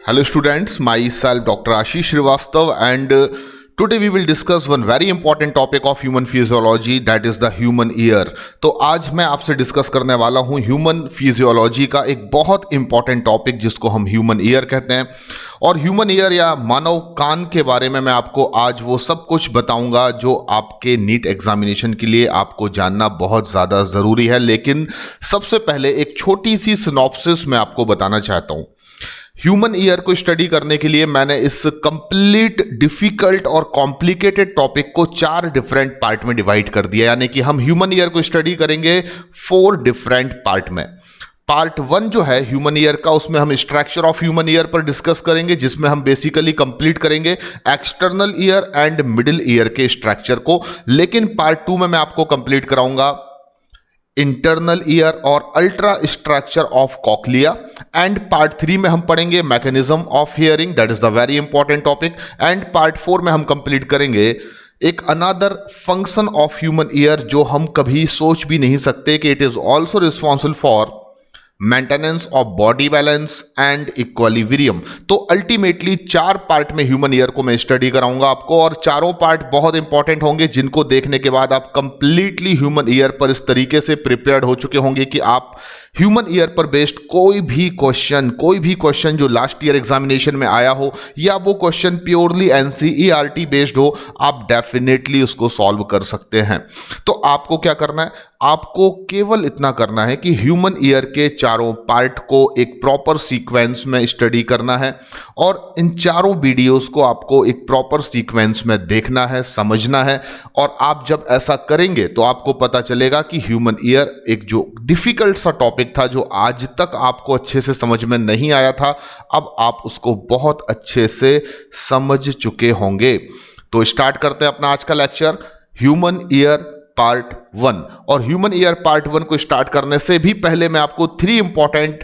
Hello students, myself Dr. Ashish Srivastav and today we will discuss one very important topic of human physiology, that is the human ear। तो आज मैं आपसे discuss करने वाला हूँ human physiology का एक बहुत इंपॉर्टेंट टॉपिक जिसको हम ह्यूमन ईयर कहते हैं। और ह्यूमन ईयर या मानव कान के बारे में मैं आपको आज वो सब कुछ बताऊंगा जो आपके नीट एग्जामिनेशन के लिए आपको जानना बहुत ज़्यादा ज़रूरी है। लेकिन सबसे पहले एक छोटी सी सिनॉप्सिस मैं आपको बताना चाहता हूँ। ह्यूमन ईयर को स्टडी करने के लिए मैंने इस कंप्लीट डिफिकल्ट और कॉम्प्लिकेटेड टॉपिक को 4 डिफरेंट पार्ट में डिवाइड कर दिया, यानी कि हम ह्यूमन ईयर को स्टडी करेंगे 4 डिफरेंट पार्ट में। पार्ट 1 जो है ह्यूमन ईयर का, उसमें हम स्ट्रक्चर ऑफ ह्यूमन ईयर पर डिस्कस करेंगे, जिसमें हम बेसिकली कंप्लीट करेंगे external ear and middle ear के स्ट्रक्चर को। लेकिन पार्ट 2 में मैं आपको कंप्लीट कराऊंगा इंटरनल ईयर और ultra structure of cochlea. And part 3 में हम पढ़ेंगे mechanism of hearing, that is the very important topic. And part 4 में हम कंप्लीट करेंगे एक another function of human year जो हम कभी सोच भी नहीं सकते कि it is also responsible for maintenance of body balance and equilibrium. तो अल्टीमेटली 4 पार्ट में ह्यूमन ईयर को मैं स्टडी कराऊंगा आपको, और चारों पार्ट बहुत इंपॉर्टेंट होंगे जिनको देखने के बाद आप कंप्लीटली ह्यूमन ईयर पर इस तरीके से प्रिपेयर्ड हो चुके होंगे कि आप ह्यूमन ईयर पर बेस्ड कोई भी क्वेश्चन जो लास्ट ईयर एग्जामिनेशन में आया हो या वो क्वेश्चन प्योरली एनसीईआरटी बेस्ड हो, आप डेफिनेटली उसको सॉल्व कर सकते हैं। तो आपको क्या करना है, आपको केवल इतना करना है कि ह्यूमन ईयर के चारों पार्ट को एक प्रॉपर सीक्वेंस में स्टडी करना है, और इन चारों वीडियोस को आपको एक प्रॉपर सीक्वेंस में देखना है, समझना है। और आप जब ऐसा करेंगे तो आपको पता चलेगा कि ह्यूमन ईयर एक जो डिफिकल्ट सा टॉपिक था, जो आज तक आपको अच्छे से समझ में नहीं आया था, अब आप उसको बहुत अच्छे से समझ चुके होंगे। तो स्टार्ट करते हैं अपना आज का लेक्चर, ह्यूमन ईयर पार्ट 1। और ह्यूमन ईयर पार्ट 1 को स्टार्ट करने से भी पहले मैं आपको 3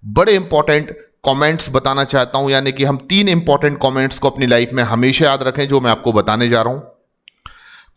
बड़े इंपॉर्टेंट कमेंट्स बताना चाहता हूं, यानी कि हम 3 इंपॉर्टेंट कमेंट्स को अपनी लाइफ में हमेशा याद रखें जो मैं आपको बताने जा रहा हूं।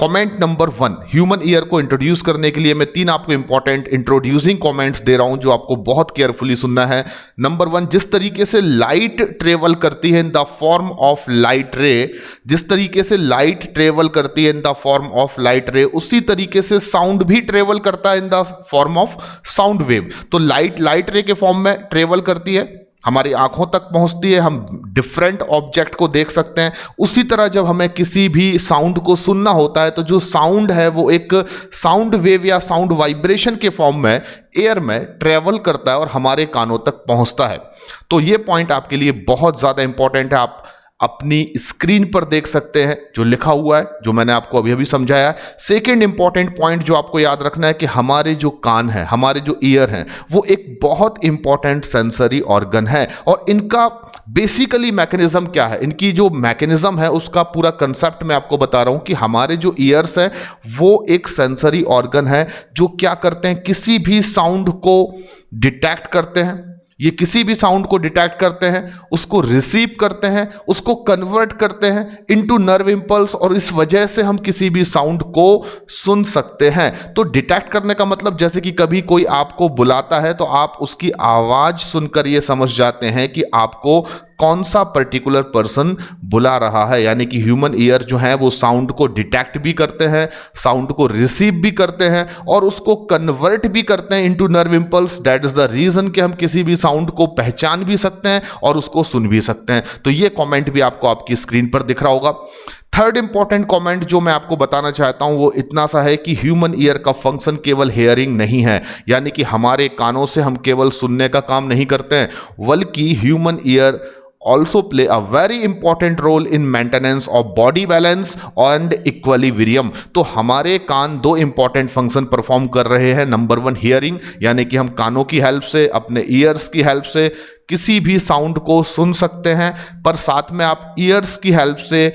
कमेंट नंबर 1, ह्यूमन ईयर को इंट्रोड्यूस करने के लिए मैं 3 आपको इंपॉर्टेंट इंट्रोड्यूसिंग कमेंट्स दे रहा हूं जो आपको बहुत केयरफुली सुनना है। नंबर 1, जिस तरीके से लाइट ट्रेवल करती है in the form of light रे, जिस तरीके से लाइट ट्रेवल करती है in the form of light रे, उसी तरीके से साउंड भी ट्रेवल करता है in the form of sound wave. तो लाइट रे के फॉर्म में ट्रेवल करती है, हमारी आंखों तक पहुंचती है, हम डिफरेंट ऑब्जेक्ट को देख सकते हैं। उसी तरह जब हमें किसी भी साउंड को सुनना होता है तो जो साउंड है वो एक साउंड वेव या साउंड वाइब्रेशन के फॉर्म में एयर में ट्रेवल करता है और हमारे कानों तक पहुंचता है। तो ये पॉइंट आपके लिए बहुत ज़्यादा इंपॉर्टेंट है, आप अपनी स्क्रीन पर देख सकते हैं जो लिखा हुआ है, जो मैंने आपको अभी अभी समझाया। सेकेंड इंपॉर्टेंट पॉइंट जो आपको याद रखना है कि हमारे जो कान हैं, हमारे जो ईयर हैं, वो एक बहुत इंपॉर्टेंट सेंसरी ऑर्गन है। और इनका बेसिकली मैकेनिज्म क्या है, इनकी जो मैकेनिज्म है उसका पूरा कंसेप्ट मैं आपको बता रहा हूं कि हमारे जो ईयर्स हैं वो एक सेंसरी ऑर्गन है जो क्या करते हैं, किसी भी साउंड को डिटेक्ट करते हैं। ये किसी भी साउंड को डिटेक्ट करते हैं, उसको रिसीव करते हैं, उसको कन्वर्ट करते हैं इनटू नर्व इंपल्स, और इस वजह से हम किसी भी साउंड को सुन सकते हैं। तो डिटेक्ट करने का मतलब जैसे कि कभी कोई आपको बुलाता है तो आप उसकी आवाज सुनकर ये समझ जाते हैं कि आपको कौन सा पर्टिकुलर पर्सन बुला रहा है। यानी कि ह्यूमन ईयर जो है वो साउंड को डिटेक्ट भी करते हैं, साउंड को रिसीव भी करते हैं और उसको कन्वर्ट भी करते हैं into nerve impulse. That is the reason कि हम किसी भी साउंड को पहचान भी सकते हैं और उसको सुन भी सकते हैं। तो ये कमेंट भी आपको आपकी स्क्रीन पर दिख रहा होगा। थर्ड इंपॉर्टेंट कमेंट जो मैं आपको बताना चाहता हूं वो इतना सा है कि ह्यूमन ईयर का फंक्शन केवल हेयरिंग नहीं है, यानी कि हमारे कानों से हम केवल सुनने का काम नहीं करते हैं, बल्कि human ear also play a very important role in maintenance of body balance and equilibrium। तो हमारे कान 2 इंपॉर्टेंट फंक्शन परफॉर्म कर रहे हैं। नंबर 1 हियरिंग, यानी कि हम कानों की हेल्प से, अपने ईयर्स की हेल्प से किसी भी साउंड को सुन सकते हैं, पर साथ में आप ईयर्स की हेल्प से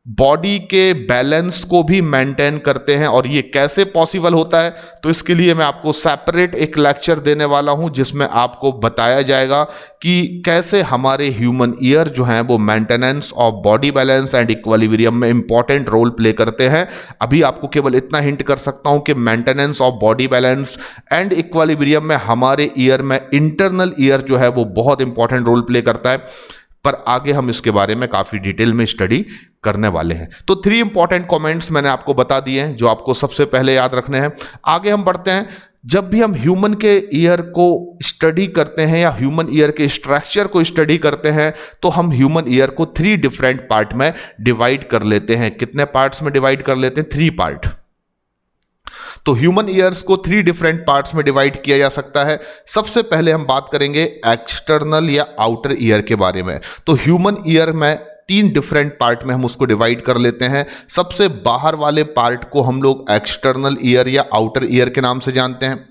बॉडी के बैलेंस को भी मेंटेन करते हैं। और ये कैसे पॉसिबल होता है, तो इसके लिए मैं आपको सेपरेट एक लेक्चर देने वाला हूं जिसमें आपको बताया जाएगा कि कैसे हमारे ह्यूमन ईयर जो हैं वो maintenance of body balance and equilibrium में इंपॉर्टेंट रोल प्ले करते हैं। अभी आपको केवल इतना हिंट कर सकता हूं कि maintenance of body balance and equilibrium में हमारे ईयर में इंटरनल ईयर जो है वो बहुत इंपॉर्टेंट रोल प्ले करता है। पर आगे हम इसके बारे में काफी डिटेल में स्टडी करने वाले हैं। तो 3 इंपॉर्टेंट कमेंट्स मैंने आपको बता दिए हैं जो आपको सबसे पहले याद रखने हैं। आगे हम बढ़ते हैं। जब भी हम ह्यूमन के ईयर को स्टडी करते हैं या ह्यूमन ईयर के स्ट्रक्चर को स्टडी करते हैं तो हम ह्यूमन ईयर को 3 डिफरेंट पार्ट में डिवाइड कर लेते हैं। कितने पार्ट्स में डिवाइड कर लेते हैं? 3 पार्ट। तो ह्यूमन ईयर्स को 3 डिफरेंट पार्ट्स में डिवाइड किया जा सकता है। सबसे पहले हम बात करेंगे एक्सटर्नल या आउटर ईयर के बारे में। तो ह्यूमन ईयर में 3 डिफरेंट पार्ट में हम उसको डिवाइड कर लेते हैं। सबसे बाहर वाले पार्ट को हम लोग एक्सटर्नल ईयर या आउटर ईयर के नाम से जानते हैं।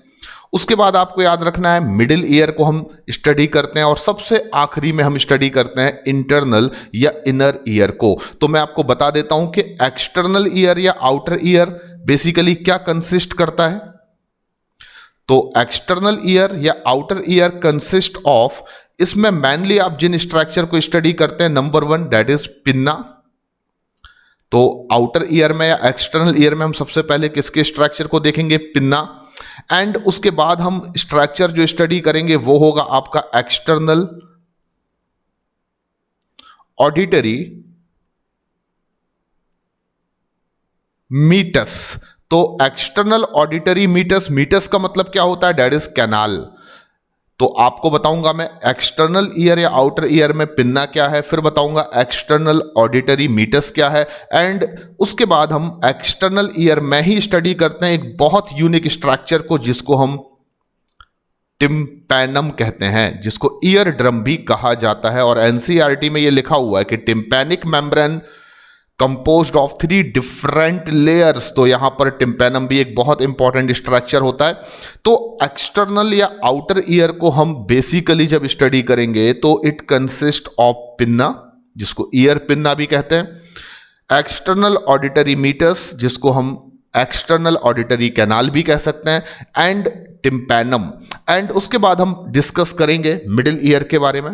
उसके बाद आपको याद रखना है मिडिल ईयर को हम स्टडी करते हैं और सबसे आखिरी में हम स्टडी करते हैं इंटरनल या इनर ईयर को। तो मैं आपको बता देता हूं कि एक्सटर्नल ईयर या आउटर ईयर बेसिकली क्या कंसिस्ट करता है। तो एक्सटर्नल ईयर या आउटर ईयर कंसिस्ट ऑफ, इसमें मेनली आप जिन स्ट्रक्चर को स्टडी करते हैं, नंबर 1 दैट इज पिन्ना। तो आउटर ईयर में या एक्सटर्नल ईयर में हम सबसे पहले किसके स्ट्रक्चर को देखेंगे? पिन्ना। एंड उसके बाद हम स्ट्रक्चर जो स्टडी करेंगे वो होगा आपका एक्सटर्नल ऑडिटरी मीटस। तो एक्सटर्नल ऑडिटरी मीटस, मीटस का मतलब क्या होता है? That is canal. तो आपको बताऊंगा मैं एक्सटर्नल ईयर या आउटर ईयर में पिन्ना क्या है, फिर बताऊंगा एक्सटर्नल ऑडिटरी मीटस क्या है, एंड उसके बाद हम एक्सटर्नल ईयर में ही स्टडी करते हैं एक बहुत यूनिक स्ट्रक्चर को जिसको हम टिम्पैनम कहते हैं, जिसको ईयर ड्रम भी कहा जाता है। और एनसीईआरटी में यह लिखा हुआ है कि tympanic membrane composed of 3 different layers. तो यहां पर टिम्पैनम भी एक बहुत इंपॉर्टेंट स्ट्रक्चर होता है। तो एक्सटर्नल या आउटर ईयर को हम बेसिकली जब स्टडी करेंगे तो इट कंसिस्ट ऑफ पिन्ना, जिसको ईयर पिन्ना भी कहते हैं, एक्सटर्नल ऑडिटरी मीटस, जिसको हम एक्सटर्नल ऑडिटरी कैनाल भी कह सकते हैं, एंड टिम्पैनम। एंड उसके बाद हम डिस्कस करेंगे मिडिल ईयर के बारे में।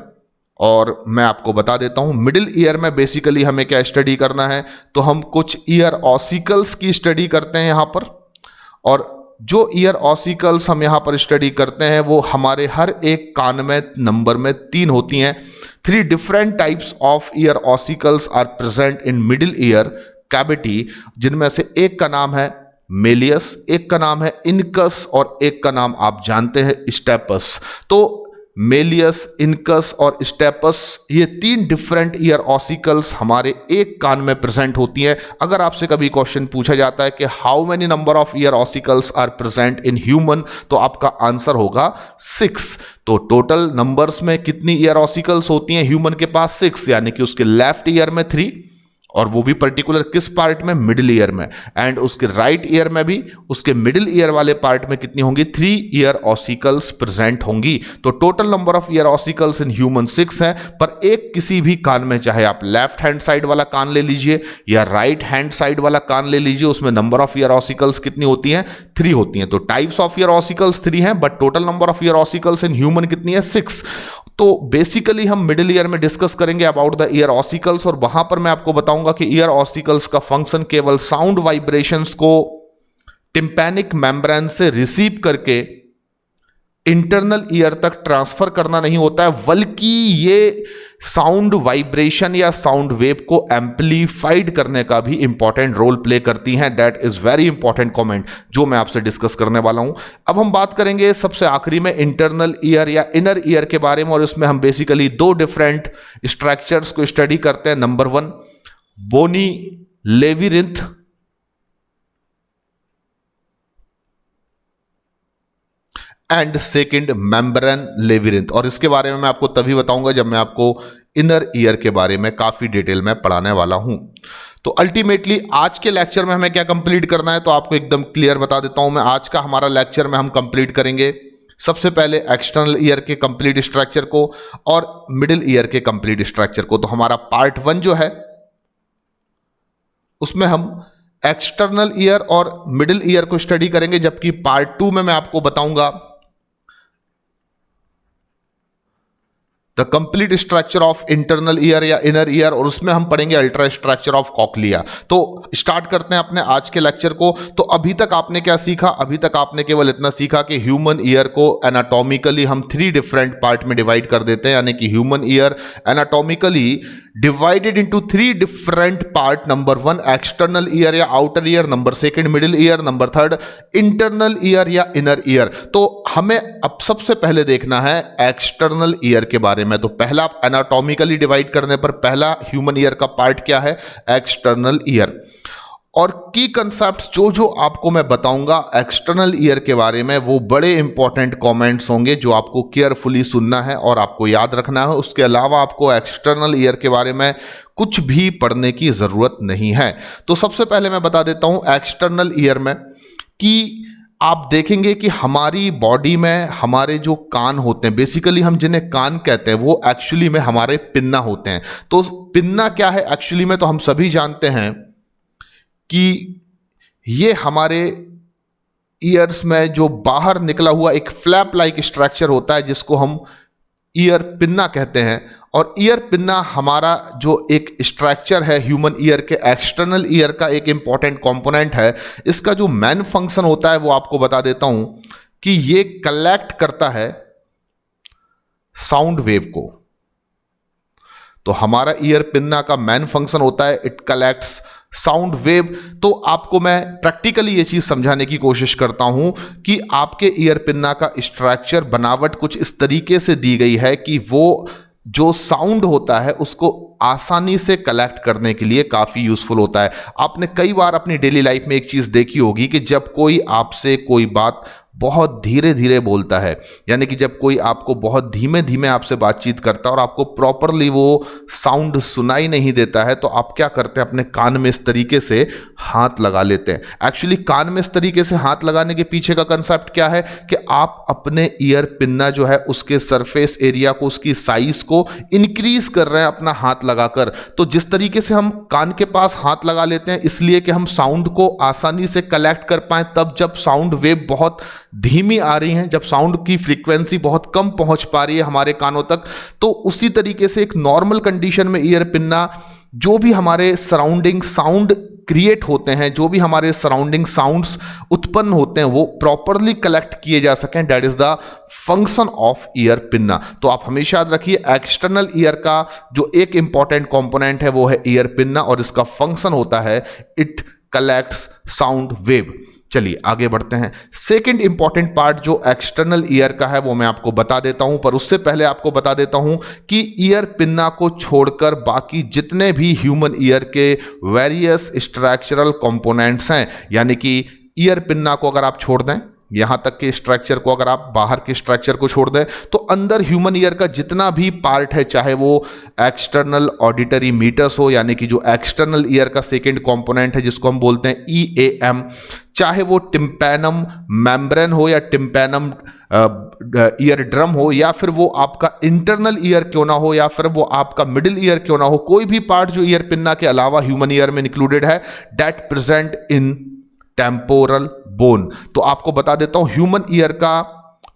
और मैं आपको बता देता हूं मिडिल ईयर में बेसिकली हमें क्या स्टडी करना है। तो हम कुछ ईयर ऑसिकल्स की स्टडी करते हैं यहां पर, और जो ईयर ऑसिकल्स हम यहां पर स्टडी करते हैं वो हमारे हर एक कान में नंबर में 3 होती हैं। 3 different types of ear ossicles are present in middle ear cavity, जिनमें से एक का नाम है मेलियस, एक का नाम है इनकस और एक का नाम आप जानते हैं स्टेपस। तो मेलियस, इनकस और स्टेपस, ये 3 डिफरेंट ईयर ऑसिकल्स हमारे एक कान में प्रेजेंट होती हैं। अगर आपसे कभी क्वेश्चन पूछा जाता है कि how many number of ear ossicles are present in human, तो आपका आंसर होगा 6। तो टोटल नंबर्स में कितनी ईयर ऑसिकल्स होती हैं ह्यूमन के पास? 6, यानी कि उसके लेफ्ट ईयर में 3, और वो भी पर्टिकुलर किस पार्ट में? मिडिल ईयर में। एंड उसके राइट ईयर में भी उसके मिडिल ईयर वाले पार्ट में कितनी होंगी? 3 ईयर ऑसिकल्स प्रेजेंट होंगी। तो total number of ear ossicles in human 6 है, पर एक किसी भी कान में, चाहे आप लेफ्ट हैंड साइड वाला कान ले लीजिए या राइट हैंड साइड वाला कान ले लीजिए, उसमें नंबर ऑफ ईयर ऑसिकल्स कितनी होती हैं? 3 होती हैं। तो टाइप्स ऑफ ईयर ऑसिकल्स 3 हैं, but total number of ear ossicles in human कितनी है? 6। तो बेसिकली हम मिडिल ईयर में डिस्कस करेंगे अबाउट द ईयर ऑसिकल्स, और वहां पर मैं आपको बताऊंगा कि ईयर ऑसिकल्स का फंक्शन केवल साउंड वाइब्रेशंस को टिम्पैनिक मेम्ब्रेन से रिसीव करके इंटरनल ईयर तक ट्रांसफर करना नहीं होता है, बल्कि ये साउंड वाइब्रेशन या साउंड वेव को एम्पलीफाइड करने का भी इंपॉर्टेंट रोल प्ले करती हैं। That is very important comment जो मैं आपसे डिस्कस करने वाला हूं। अब हम बात करेंगे सबसे आखिरी में इंटरनल ईयर या इनर ईयर के बारे में, और इसमें हम बेसिकली 2 डिफरेंट स्ट्रक्चर्स को स्टडी करते हैं। Number 1 bony labyrinth, and second membrane labyrinth. और इसके बारे में मैं आपको तभी बताऊंगा जब मैं आपको इनर ईयर के बारे में काफी डिटेल में पढ़ाने वाला हूं। तो अल्टीमेटली आज के लेक्चर में हमें क्या कंप्लीट करना है, तो आपको एकदम क्लियर बता देता हूं मैं। आज का हमारा लेक्चर में हम कंप्लीट करेंगे सबसे पहले एक्सटर्नल ईयर के कंप्लीट स्ट्रक्चर को और मिडिल ईयर के कंप्लीट स्ट्रक्चर को। तो हमारा पार्ट 1 जो है उसमें हम एक्सटर्नल ईयर और मिडिल ईयर को स्टडी करेंगे, जबकि पार्ट 2 में मैं आपको बताऊंगा the complete structure of internal ear या इनर ईयर, और उसमें हम पढ़ेंगे अल्ट्रा स्ट्रक्चर ऑफ कॉक्लिया। तो स्टार्ट करते हैं अपने आज के लेक्चर को। तो अभी तक आपने क्या सीखा? अभी तक आपने केवल इतना सीखा कि ह्यूमन ईयर को एनाटॉमिकली हम 3 डिफरेंट पार्ट में डिवाइड कर देते हैं, यानी कि human ear anatomically divided into 3 different part. Number 1 external ear या outer ear, number 2 middle ear, number 3 internal ear या इनर ईयर। तो हमें अब सबसे पहले देखना है एक्सटर्नल ईयर के बारे में। तो पहला एनाटॉमिकली डिवाइड करने पर पहला ह्यूमन ईयर का पार्ट क्या है? External ear. और की कंसेप्ट जो आपको मैं बताऊंगा एक्सटर्नल ईयर के बारे में, वो बड़े इंपॉर्टेंट कमेंट्स होंगे जो आपको केयरफुली सुनना है और आपको याद रखना है। उसके अलावा आपको एक्सटर्नल ईयर के बारे में कुछ भी पढ़ने की जरूरत नहीं है। तो सबसे पहले मैं बता देता हूं एक्सटर्नल ईयर में कि आप देखेंगे कि हमारी बॉडी में हमारे जो कान होते हैं, बेसिकली हम जिन्हें कान कहते हैं, वो एक्चुअली में हमारे पिन्ना होते हैं। तो पिन्ना क्या है एक्चुअली में? तो हम सभी जानते हैं कि ये हमारे ईयर्स में जो बाहर निकला हुआ एक फ्लैप लाइक स्ट्रक्चर होता है जिसको हम ईयर पिन्ना कहते हैं। और ईयर पिन्ना हमारा जो एक स्ट्रक्चर है ह्यूमन ईयर के एक्सटर्नल ईयर का एक इंपॉर्टेंट कंपोनेंट है। इसका जो मेन फंक्शन होता है वो आपको बता देता हूं कि ये कलेक्ट करता है साउंड वेव को। तो हमारा ईयर पिन्ना का मेन फंक्शन होता है इट कलेक्ट्स साउंड वेव। तो आपको मैं प्रैक्टिकली ये चीज समझाने की कोशिश करता हूं कि आपके ईयर पिन्ना का स्ट्रक्चर बनावट कुछ इस तरीके से दी गई है कि वो जो साउंड होता है उसको आसानी से कलेक्ट करने के लिए काफी यूजफुल होता है। आपने कई बार अपनी डेली लाइफ में एक चीज देखी होगी कि जब कोई आपसे कोई बात बहुत धीरे धीरे बोलता है, यानी कि जब कोई आपको बहुत धीमे धीमे आपसे बातचीत करता है और आपको प्रॉपरली वो साउंड सुनाई नहीं देता है, तो आप क्या करते हैं? अपने कान में इस तरीके से हाथ लगा लेते हैं। एक्चुअली कान में इस तरीके से हाथ लगाने के पीछे का कंसेप्ट क्या है कि आप अपने ईयर पिन्ना जो है उसके सरफेस एरिया को, उसकी साइज को इंक्रीज कर रहे हैं अपना हाथ लगाकर। तो जिस तरीके से हम कान के पास हाथ लगा लेते हैं इसलिए कि हम साउंड को आसानी से कलेक्ट कर पाए, तब जब साउंड वेव बहुत धीमी आ रही हैं, जब साउंड की फ्रीक्वेंसी बहुत कम पहुंच पा रही है हमारे कानों तक, तो उसी तरीके से एक नॉर्मल कंडीशन में ईयर पिन्ना जो भी हमारे सराउंडिंग साउंड क्रिएट होते हैं, जो भी हमारे सराउंडिंग साउंड्स उत्पन्न होते हैं, वो प्रॉपरली कलेक्ट किए जा सकें। That is the function of ear pinna. तो आप हमेशा याद रखिए एक्सटर्नल ईयर का जो एक इंपॉर्टेंट कंपोनेंट है वो है ईयर पिन्ना, और इसका फंक्शन होता है इट कलेक्ट्स साउंड वेव। चलिए आगे बढ़ते हैं। सेकंड इंपॉर्टेंट पार्ट जो एक्सटर्नल ईयर का है वो मैं आपको बता देता हूं, पर उससे पहले आपको बता देता हूं कि ईयर पिन्ना को छोड़कर बाकी जितने भी ह्यूमन ईयर के वेरियस स्ट्रक्चरल कंपोनेंट्स हैं, यानी कि ईयर पिन्ना को अगर आप छोड़ दें, यहां तक के स्ट्रक्चर को अगर आप बाहर के स्ट्रक्चर को छोड़ दें, तो अंदर ह्यूमन ईयर का जितना भी पार्ट है, चाहे वो एक्सटर्नल ऑडिटरी मीटर्स हो, यानी कि जो एक्सटर्नल ईयर का सेकंड कंपोनेंट है जिसको हम बोलते हैं EAM, चाहे वो टिम्पैनम मेम्ब्रेन हो या टिम्पैनम ईयर ड्रम हो, या फिर वो आपका इंटरनल ईयर क्यों ना हो, या फिर वो आपका मिडिल ईयर क्यों ना हो, कोई भी पार्ट जो ईयर पिन्ना के अलावा ह्यूमन ईयर में इंक्लूडेड है, that present in temporal bone. तो आपको बता देता हूं ह्यूमन ईयर का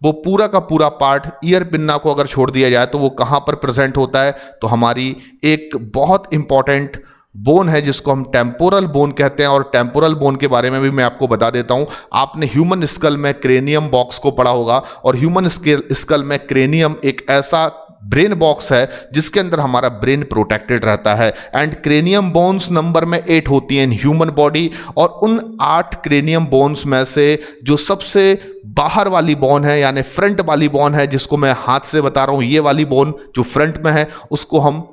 वो पूरा का पूरा पार्ट ईयर पिन्ना को अगर छोड़ दिया जाए तो वो कहां पर प्रेजेंट होता है? तो हमारी एक बहुत इंपॉर्टेंट बोन है जिसको हम टेम्पोरल बोन कहते हैं। और टेम्पोरल बोन के बारे में भी मैं आपको बता देता हूं। आपने ह्यूमन स्कल में क्रेनियम बॉक्स को पढ़ा होगा, और ह्यूमन स्कल में क्रेनियम एक ऐसा ब्रेन बॉक्स है जिसके अंदर हमारा ब्रेन प्रोटेक्टेड रहता है। एंड क्रेनियम बोन्स नंबर में 8 होती हैं इन ह्यूमन बॉडी, और उन 8 क्रेनियम बोन्स में से जो सबसे बाहर वाली बोन है, यानी फ्रंट वाली बोन है, जिसको मैं हाथ से बता रहा हूं, ये वाली बोन जो फ्रंट में है उसको हम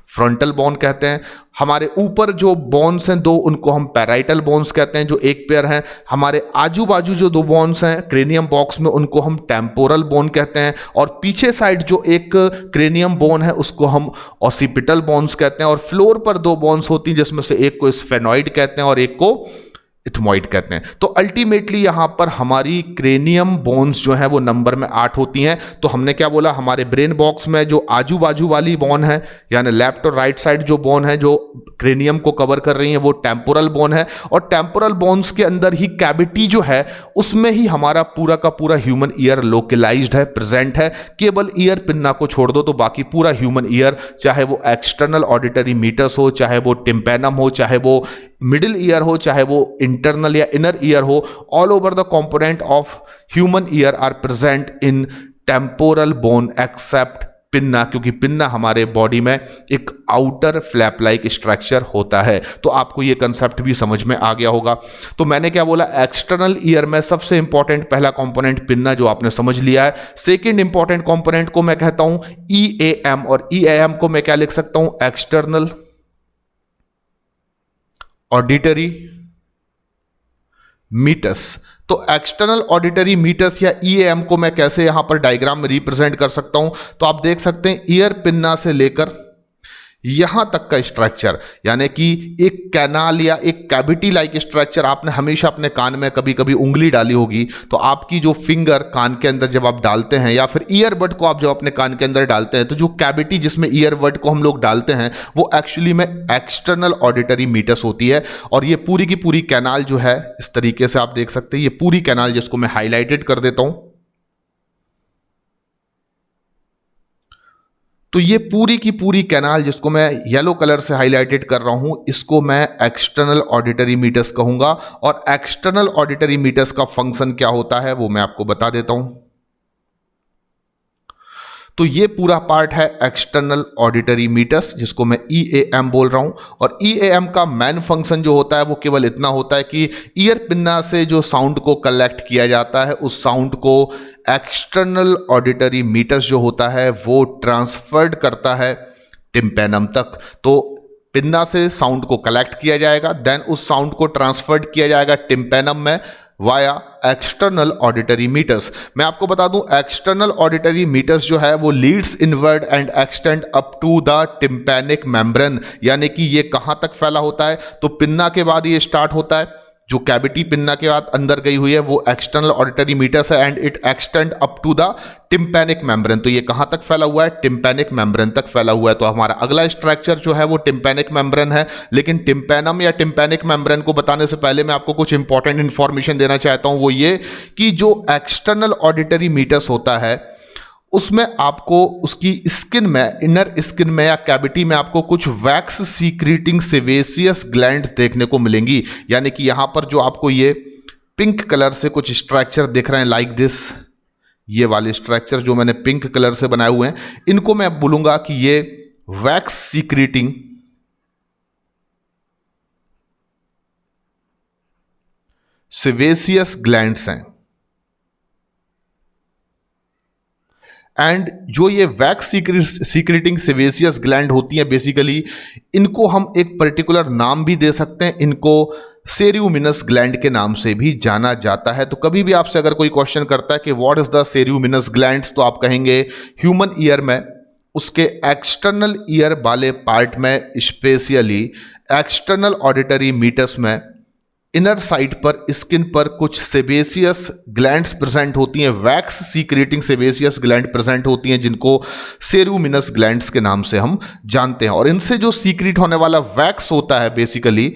फ्रंटल बोन कहते हैं। हमारे ऊपर जो बोन्स हैं 2, उनको हम पैराइटल बोन्स कहते हैं जो एक पेयर हैं। हमारे आजू बाजू जो 2 बोन्स हैं क्रेनियम बॉक्स में उनको हम टेम्पोरल बोन कहते हैं, और पीछे साइड जो एक क्रेनियम बोन है उसको हम ऑसिपिटल बोन्स कहते हैं। और फ्लोर पर 2 बोन्स होती हैं जिसमें से एक को स्फेनॉइड कहते हैं और एक को इथमॉइड कहते हैं। तो अल्टीमेटली यहां पर हमारी क्रेनियम बोन्स जो है वो नंबर में 8 होती हैं। तो हमने क्या बोला, हमारे ब्रेन बॉक्स में जो आजू बाजू वाली बोन है, यानी लेफ्ट और राइट साइड जो बोन है जो क्रेनियम को कवर कर रही है, वो टेम्पोरल बोन है। और टेम्पोरल बोन्स के अंदर ही कैविटी जो है उसमें ही हमारा पूरा का पूरा ह्यूमन ईयर लोकलाइज्ड है, प्रेजेंट है। केवल ईयर पिन्ना को छोड़ दो तो बाकी पूरा ह्यूमन ईयर, चाहे वो एक्सटर्नल ऑडिटरी मीटस हो, चाहे वो टिम्पैनम हो, चाहे वो मिडिल ईयर हो, चाहे वो इंटरनल या इनर ईयर हो, all over the component of human ear are present in temporal bone except pinna, क्योंकि पिन्ना हमारे बॉडी में एक आउटर फ्लैप लाइक स्ट्रक्चर होता है। तो आपको ये कंसेप्ट भी समझ में आ गया होगा। तो मैंने क्या बोला, एक्सटर्नल ईयर में सबसे इंपॉर्टेंट पहला कंपोनेंट पिन्ना, जो आपने समझ लिया है। सेकंड इंपॉर्टेंट कंपोनेंट को मैं कहता हूं ईएएम, और ईएएम को मैं क्या लिख सकता हूं, एक्सटर्नल ऑडिटरी मीटस। तो एक्सटर्नल ऑडिटरी मीटस या ईएएम को मैं कैसे यहां पर डायग्राम में रिप्रेजेंट कर सकता हूं, तो आप देख सकते हैं ईयर पिन्ना से लेकर यहां तक का स्ट्रक्चर, यानी कि एक कैनाल या एक कैविटी लाइक स्ट्रक्चर। आपने हमेशा अपने कान में कभी कभी उंगली डाली होगी, तो आपकी जो फिंगर कान के अंदर जब आप डालते हैं, या फिर ईयरबड को आप जब अपने कान के अंदर डालते हैं, तो जो कैविटी जिसमें ईयरबड को हम लोग डालते हैं वो एक्चुअली में एक्सटर्नल ऑडिटरी मीटस होती है। और ये पूरी की पूरी कैनाल जो है, इस तरीके से आप देख सकते हैं, ये पूरी कैनाल जिसको मैं हाईलाइटेड कर देता हूं, तो ये पूरी की पूरी कैनाल जिसको मैं येलो कलर से हाईलाइटेड कर रहा हूं, इसको मैं एक्सटर्नल ऑडिटरी मीटस कहूंगा। और एक्सटर्नल ऑडिटरी मीटस का फंक्शन क्या होता है वो मैं आपको बता देता हूं। तो ये पूरा पार्ट है एक्सटर्नल ऑडिटरी मीटस, जिसको मैं ईएएम बोल रहा हूं। और ईएएम का मेन फंक्शन जो होता है वो केवल इतना होता है कि ईयर पिन्ना से जो साउंड को कलेक्ट किया जाता है, उस साउंड को एक्सटर्नल ऑडिटरी मीटस जो होता है वो ट्रांसफर्ड करता है टिम्पैनम तक। तो पिन्ना से साउंड को कलेक्ट किया जाएगा, देन उस साउंड को ट्रांसफर्ड किया जाएगा टिम्पैनम में वाया एक्सटर्नल ऑडिटरी मीटस। मैं आपको बता दूं, एक्सटर्नल ऑडिटरी मीटस जो है वो leads inward and extend up to the tympanic membrane, यानी कि ये कहां तक फैला होता है, तो पिन्ना के बाद ये स्टार्ट होता है, जो कैविटी पिन्ना के बाद अंदर गई हुई है वो एक्सटर्नल ऑडिटरी मीटस है, and it extend up to the tympanic membrane. तो ये कहां तक फैला हुआ है, टिम्पैनिक मेम्ब्रेन तक फैला हुआ है। तो हमारा अगला स्ट्रक्चर जो है वो टिम्पैनिक मेम्ब्रेन है। लेकिन टिम्पैनम या टिम्पैनिक मेम्ब्रेन को बताने से पहले मैं आपको कुछ इंपॉर्टेंट इंफॉर्मेशन देना चाहता हूं, वो ये कि जो एक्सटर्नल ऑडिटरी मीटस होता है उसमें आपको उसकी स्किन में, इनर स्किन में या कैविटी में आपको कुछ वैक्स सीक्रेटिंग सेवेसियस ग्लैंड्स देखने को मिलेंगी। यानी कि यहां पर जो आपको ये पिंक कलर से कुछ स्ट्रक्चर दिख रहे हैं लाइक दिस, ये वाले स्ट्रक्चर जो मैंने पिंक कलर से बनाए हुए हैं, इनको मैं बोलूंगा कि ये वैक्स सीक्रेटिंग सेवेसियस ग्लैंड्स हैं। एंड जो ये वैक्स सीक्रेटिंग सेवेसियस ग्लैंड होती हैं, बेसिकली इनको हम एक पर्टिकुलर नाम भी दे सकते हैं, इनको सेरियुमिनस ग्लैंड के नाम से भी जाना जाता है। तो कभी भी आपसे अगर कोई क्वेश्चन करता है कि व्हाट इज द सेरियुमिनस ग्लैंड्स, तो आप कहेंगे ह्यूमन ईयर में उसके एक्सटर्नल ईयर वाले पार्ट में, स्पेशली एक्सटर्नल ऑडिटरी मीटस में इनर साइड पर स्किन पर कुछ सेबेसियस ग्लैंड्स प्रेजेंट होती हैं, wax secreting sebaceous gland present होती हैं, जिनको सेरुमिनस ग्लैंड्स के नाम से हम जानते हैं। और इनसे जो सीक्रेट होने वाला वैक्स होता है, बेसिकली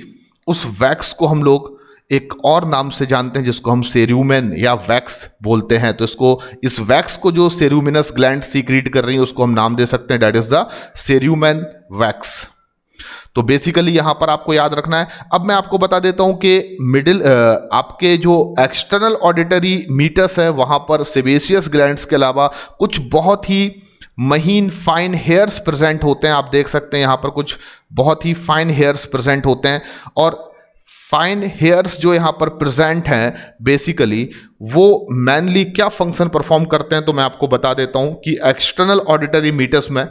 उस वैक्स को हम लोग एक और नाम से जानते हैं, जिसको हम सेरुमेन या वैक्स बोलते हैं। तो इस वैक्स को जो सेरुमिनस ग्लैंड सीक्रेट कर रही है उसको हम नाम दे सकते हैं, दैट इज द सेरुमेन वैक्स। तो बेसिकली यहां पर आपको याद रखना है। अब मैं आपको बता देता हूं कि आपके जो एक्सटर्नल ऑडिटरी मीटस है वहां पर सेबेसियस ग्लैंड्स के अलावा कुछ बहुत ही महीन फाइन हेयर्स प्रेजेंट होते हैं। आप देख सकते हैं यहां पर कुछ बहुत ही फाइन हेयर्स प्रेजेंट होते हैं, और फाइन हेयर्स जो यहां पर प्रेजेंट हैं बेसिकली वो मेनली क्या फंक्शन परफॉर्म करते हैं, तो मैं आपको बता देता हूं कि एक्सटर्नल ऑडिटरी मीटस में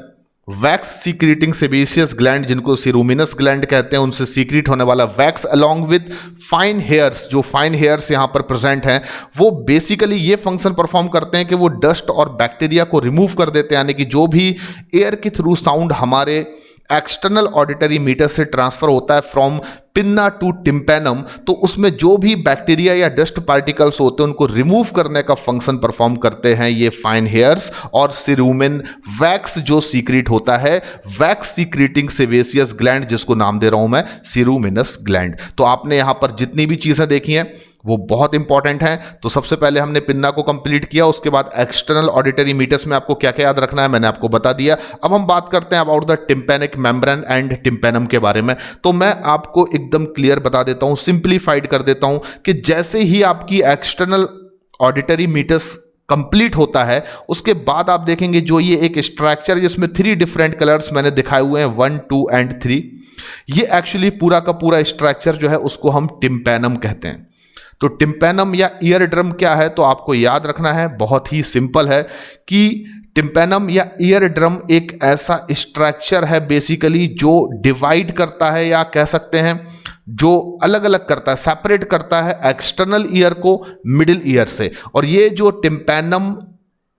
वैक्स सीक्रेटिंग सेबेसियस ग्लैंड, जिनको सेरुमिनस ग्लैंड कहते हैं, उनसे सीक्रेट होने वाला wax along with fine hairs, जो फाइन हेयर्स यहां पर प्रेजेंट हैं, वो बेसिकली ये फंक्शन परफॉर्म करते हैं कि वो डस्ट और बैक्टीरिया को रिमूव कर देते हैं। यानी कि जो भी एयर के थ्रू साउंड हमारे एक्सटर्नल ऑडिटरी मीटर से ट्रांसफर होता है फ्रॉम पिन्ना टू टिम्पेनम, तो उसमें जो भी बैक्टीरिया या डस्ट पार्टिकल्स होते हैं उनको रिमूव करने का फंक्शन परफॉर्म करते हैं ये फाइन हेयर्स। और सिरूमिन वैक्स जो सीक्रेट होता है, वैक्स सीक्रेटिंग सेबेसियस ग्लैंड, जिसको नाम दे रहा हूं मैं सिरूमिनस ग्लैंड। तो आपने यहां पर जितनी भी चीजें देखी हैं वो बहुत इंपॉर्टेंट है। तो सबसे पहले हमने पिन्ना को कंप्लीट किया, उसके बाद एक्सटर्नल ऑडिटरी मीटर्स में आपको क्या क्या याद रखना है मैंने आपको बता दिया। अब हम बात करते हैं about the tympanic membrane and tympanum के बारे में। तो मैं आपको एकदम क्लियर बता देता हूं, सिंप्लीफाइड कर देता हूं कि जैसे ही आपकी एक्सटर्नल ऑडिटरी मीटर्स कंप्लीट होता है उसके बाद आप देखेंगे जो ये एक स्ट्रक्चर जिसमें 3 डिफरेंट कलर्स मैंने दिखाए हुए हैं 1, 2 एंड 3, ये एक्चुअली पूरा का पूरा स्ट्रक्चर जो है उसको हम टिम्पेनम कहते हैं। तो टिम्पेनम या ईयर ड्रम क्या है, तो आपको याद रखना है, बहुत ही सिंपल है कि टिम्पेनम या ईयर ड्रम एक ऐसा स्ट्रक्चर है बेसिकली जो डिवाइड करता है या कह सकते हैं जो अलग अलग करता है, सेपरेट करता है एक्सटर्नल ईयर को मिडिल ईयर से। और ये जो टिम्पेनम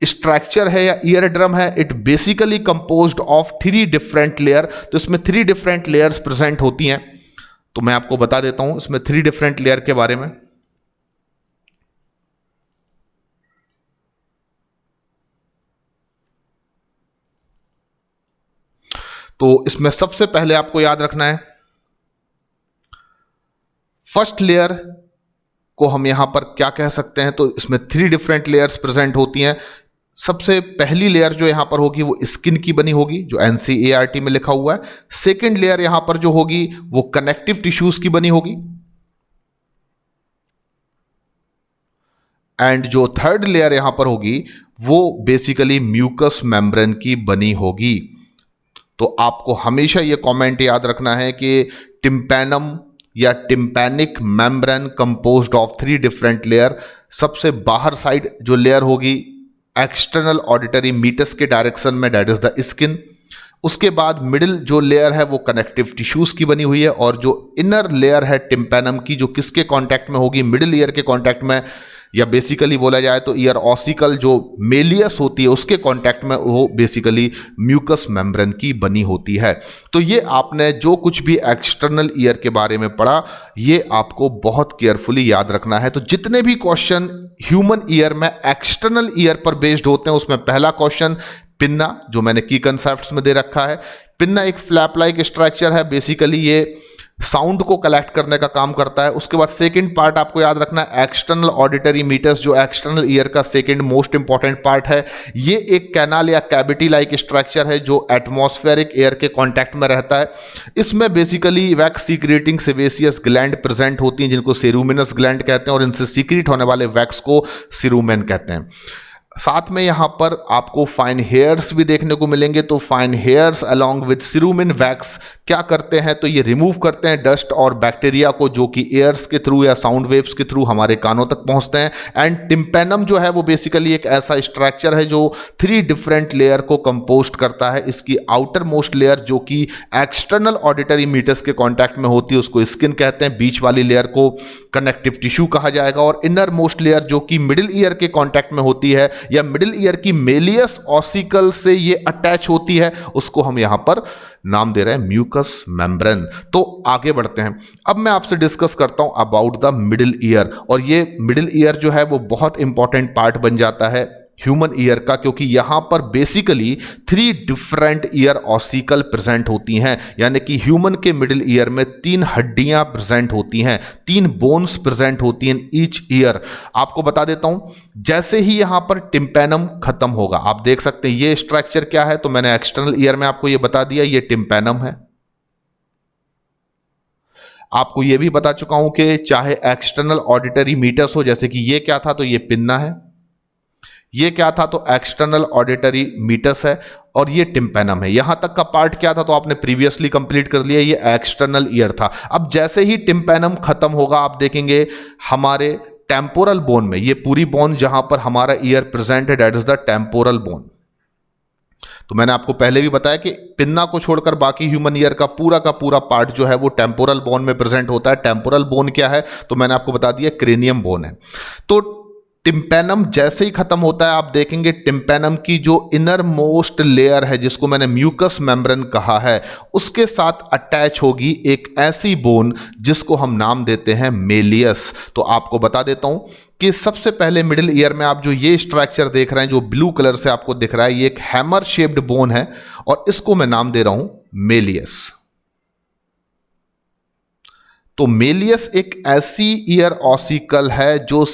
स्ट्रक्चर है या ईयर ड्रम है, it basically composed of 3 different layer. तो इसमें 3 डिफरेंट लेयर्स प्रेजेंट होती हैं। तो मैं आपको बता देता हूं इसमें 3 डिफरेंट लेयर के बारे में। तो इसमें सबसे पहले आपको याद रखना है फर्स्ट लेयर को हम यहां पर क्या कह सकते हैं, तो इसमें 3 डिफरेंट लेयर्स प्रेजेंट होती हैं। सबसे पहली लेयर जो यहां पर होगी वो स्किन की बनी होगी जो NCERT में लिखा हुआ है। सेकेंड लेयर यहां पर जो होगी वो कनेक्टिव टिश्यूज की बनी होगी। एंड जो थर्ड लेयर यहां पर होगी वो बेसिकली म्यूकस मेम्ब्रेन की बनी होगी। तो आपको हमेशा ये कमेंट याद रखना है कि टिम्पेनम या tympanic membrane composed of 3 different layer. सबसे बाहर साइड जो लेयर होगी एक्सटर्नल ऑडिटरी मीटस के डायरेक्शन में, दैट इज द स्किन। उसके बाद मिडिल जो लेयर है वो कनेक्टिव टिश्यूज की बनी हुई है। और जो इनर लेयर है टिम्पेनम की, जो किसके कांटेक्ट में होगी, मिडिल ईयर के कांटेक्ट में, या बेसिकली बोला जाए तो ईयर ऑसिकल जो मेलियस होती है उसके कांटेक्ट में, वो बेसिकली म्यूकस मेम्ब्रेन की बनी होती है। तो ये आपने जो कुछ भी एक्सटर्नल ईयर के बारे में पढ़ा ये आपको बहुत केयरफुली याद रखना है। तो जितने भी क्वेश्चन ह्यूमन ईयर में एक्सटर्नल ईयर पर बेस्ड होते हैं उसमें पहला क्वेश्चन पिन्ना, जो मैंने की कंसेप्ट्स में दे रखा है। पिन्ना एक फ्लैप लाइक स्ट्रक्चर है, बेसिकली ये साउंड को कलेक्ट करने का काम करता है। उसके बाद सेकंड पार्ट आपको याद रखना है एक्सटर्नल ऑडिटरी मीटर्स, जो एक्सटर्नल ईयर का सेकंड मोस्ट इंपॉर्टेंट पार्ट है। ये एक कैनाल या कैविटी लाइक स्ट्रक्चर है जो एटमॉस्फेरिक एयर के कांटेक्ट में रहता है। इसमें basically wax secreting sebaceous gland present होती हैं जिनको सेरूमिनस ग्लैंड कहते हैं, और इनसे सीक्रेट होने वाले वैक्स को सिरूमेन कहते हैं। साथ में यहां पर आपको फाइन हेयर्स भी देखने को मिलेंगे। तो fine hairs along with cerumen wax क्या करते हैं, तो ये रिमूव करते हैं डस्ट और बैक्टीरिया को जो कि एयर्स के थ्रू या साउंड वेव्स के थ्रू हमारे कानों तक पहुंचते हैं। एंड टिम्पेनम जो है वो बेसिकली एक ऐसा स्ट्रक्चर है जो 3 डिफरेंट लेयर को कंपोस्ट करता है। इसकी आउटर मोस्ट लेयर जो कि एक्सटर्नल ऑडिटरी मीटर्स के कॉन्टैक्ट में होती है उसको स्किन कहते हैं, बीच वाली लेयर को कनेक्टिव टिश्यू कहा जाएगा, और इनर मोस्ट लेयर जो कि मिडिल ईयर के कॉन्टैक्ट में होती है या मिडिल ईयर की मेलियस ऑसिकल से ये अटैच होती है, उसको हम यहां पर नाम दे रहे हैं म्यूकस मेम्ब्रेन। तो आगे बढ़ते हैं। अब मैं आपसे डिस्कस करता हूं अबाउट द मिडिल ईयर, और ये मिडिल ईयर जो है वो बहुत इंपॉर्टेंट पार्ट बन जाता है ह्यूमन ईयर का, क्योंकि यहां पर basically 3 different year ossicle present होती हैं। यानी कि ह्यूमन के मिडिल ईयर में 3 हड्डियां प्रेजेंट होती हैं, 3 बोन्स प्रेजेंट होती हैं ईच ईयर। आपको बता देता हूं, जैसे ही यहां पर टिम्पेनम खत्म होगा, आप देख सकते हैं ये स्ट्रक्चर क्या है, तो मैंने एक्सटर्नल ईयर में आपको ये बता दिया, ये टिम्पेनम है। आपको यह भी बता चुका हूं कि चाहे एक्सटर्नल ऑडिटरी मीटर्स हो, जैसे कि ये क्या था, तो ये पिन्ना है, ये क्या था, तो एक्सटर्नल ऑडिटरी मीटर्स है, और ये टिम्पेनम है। यहां तक का पार्ट क्या था, तो आपने प्रीवियसली कंप्लीट कर लिया, ये एक्सटर्नल ईयर था। अब जैसे ही टिम्पेनम खत्म होगा, आप देखेंगे हमारे टेम्पोरल बोन में, ये पूरी बोन जहां पर हमारा ईयर प्रेजेंट है, that is the temporal bone. तो मैंने आपको पहले भी बताया कि पिन्ना को छोड़कर बाकी ह्यूमन ईयर का पूरा पार्ट जो है वो टेम्पोरल बोन में प्रेजेंट होता है। टेम्पोरल बोन क्या है, तो मैंने आपको बता दिया क्रेनियम बोन है। तो टिम्पैनम जैसे ही खत्म होता है आप देखेंगे टिम्पैनम की जो इनर मोस्ट लेयर है जिसको मैंने म्यूकस मेम्ब्रेन कहा है उसके साथ अटैच होगी एक ऐसी बोन जिसको हम नाम देते हैं मेलियस। तो आपको बता देता हूं कि सबसे पहले मिडिल ईयर में आप जो ये स्ट्रक्चर देख रहे हैं जो ब्लू कलर से आपको दिख रहा है ये एक हैमर शेप्ड बोन है और इसको मैं नाम दे रहा हूं मेलियस। तो मेलियस एक ऐसी ईयर ऑसिकल है जो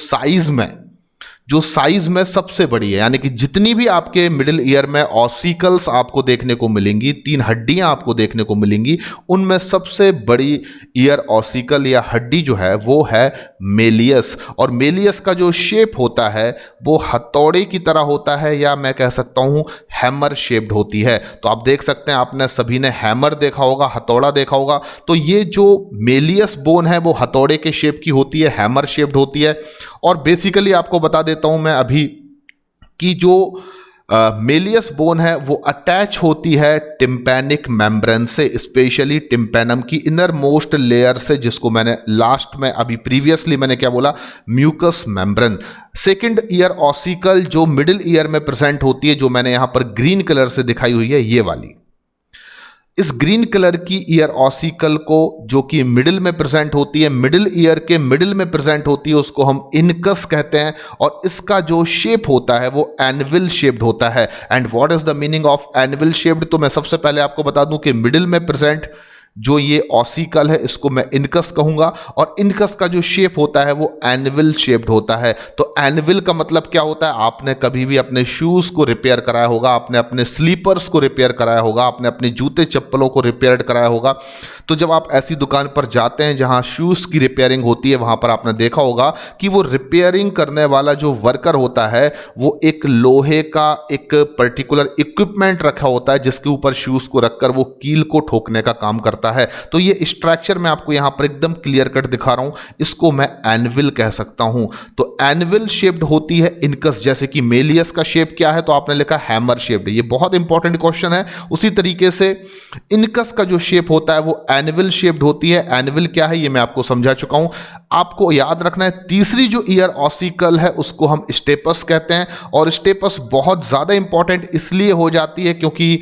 साइज में सबसे बड़ी है, यानी कि जितनी भी आपके मिडिल ईयर में ऑसिकल्स आपको देखने को मिलेंगी, 3 हड्डियां आपको देखने को मिलेंगी, उनमें सबसे बड़ी ईयर ऑसिकल या हड्डी जो है वो है मेलियस। और मेलियस का जो शेप होता है वो हथौड़े की तरह होता है या मैं कह सकता हूं हैमर शेप्ड होती है। तो आप देख सकते हैं, आपने सभी ने हैमर देखा होगा, हथौड़ा देखा होगा, तो ये जो मेलियस बोन है वो हथौड़े के शेप की होती है, हैमर शेप्ड होती है। और बेसिकली आपको बता देता हूं मैं अभी कि जो मेलियस बोन है वो अटैच होती है टिम्पैनिक मेम्ब्रेन से, स्पेशली टिम्पैनम की इनर मोस्ट लेयर से, जिसको मैंने लास्ट में अभी प्रीवियसली मैंने क्या बोला, mucus membrane. Second ear ossicle जो मिडिल ईयर में प्रेजेंट होती है, जो मैंने यहां पर ग्रीन कलर से दिखाई हुई है, ये वाली, इस ग्रीन कलर की ईयर ऑसिकल को जो कि मिडिल में प्रेजेंट होती है, मिडिल ईयर के मिडिल में प्रेजेंट होती है, उसको हम इनकस कहते हैं। और इसका जो शेप होता है वो एनविल शेप्ड होता है। And what is the meaning of anvil shaped? तो मैं सबसे पहले आपको बता दूं कि मिडिल में प्रेजेंट जो ये ऑसिकल है इसको मैं इनकस कहूंगा, और इनकस का जो शेप होता है वो एनविल शेप्ड होता है। तो एनविल का मतलब क्या होता है? आपने कभी भी अपने शूज को रिपेयर कराया होगा, आपने अपने स्लीपर्स को रिपेयर कराया होगा, आपने अपने जूते चप्पलों को रिपेयर कराया होगा। तो जब आप ऐसी दुकान पर जाते हैं जहां शूज की रिपेयरिंग होती है, वहां पर आपने देखा होगा कि वो रिपेयरिंग करने वाला जो वर्कर होता है वो एक लोहे का एक पर्टिकुलर इक्विपमेंट रखा होता है जिसके ऊपर शूज को रखकर वो कील को ठोकने का काम करता है। तो ये स्ट्रक्चर मैं आपको यहां पर एकदम क्लियर कट दिखा रहा हूं, इसको मैं एनविल कह सकता हूं। तो एनविल शेप्ड होती है इनकस, जैसे कि मेलियस का शेप क्या है? तो आपने लिखा हैमर शेप्ड, ये बहुत इंपॉर्टेंट क्वेश्चन है। उसी तरीके से इनकस का जो शेप होता है वो एनविल शेप्ड होती है। एनविल क्या है ये मैं आपको समझा चुका हूं। आपको याद रखना है, तीसरी जो ईयर ऑसिकल है उसको हम स्टेपस कहते हैं। और स्टेपस बहुत ज्यादा इंपॉर्टेंट इसलिए हो जाती है क्योंकि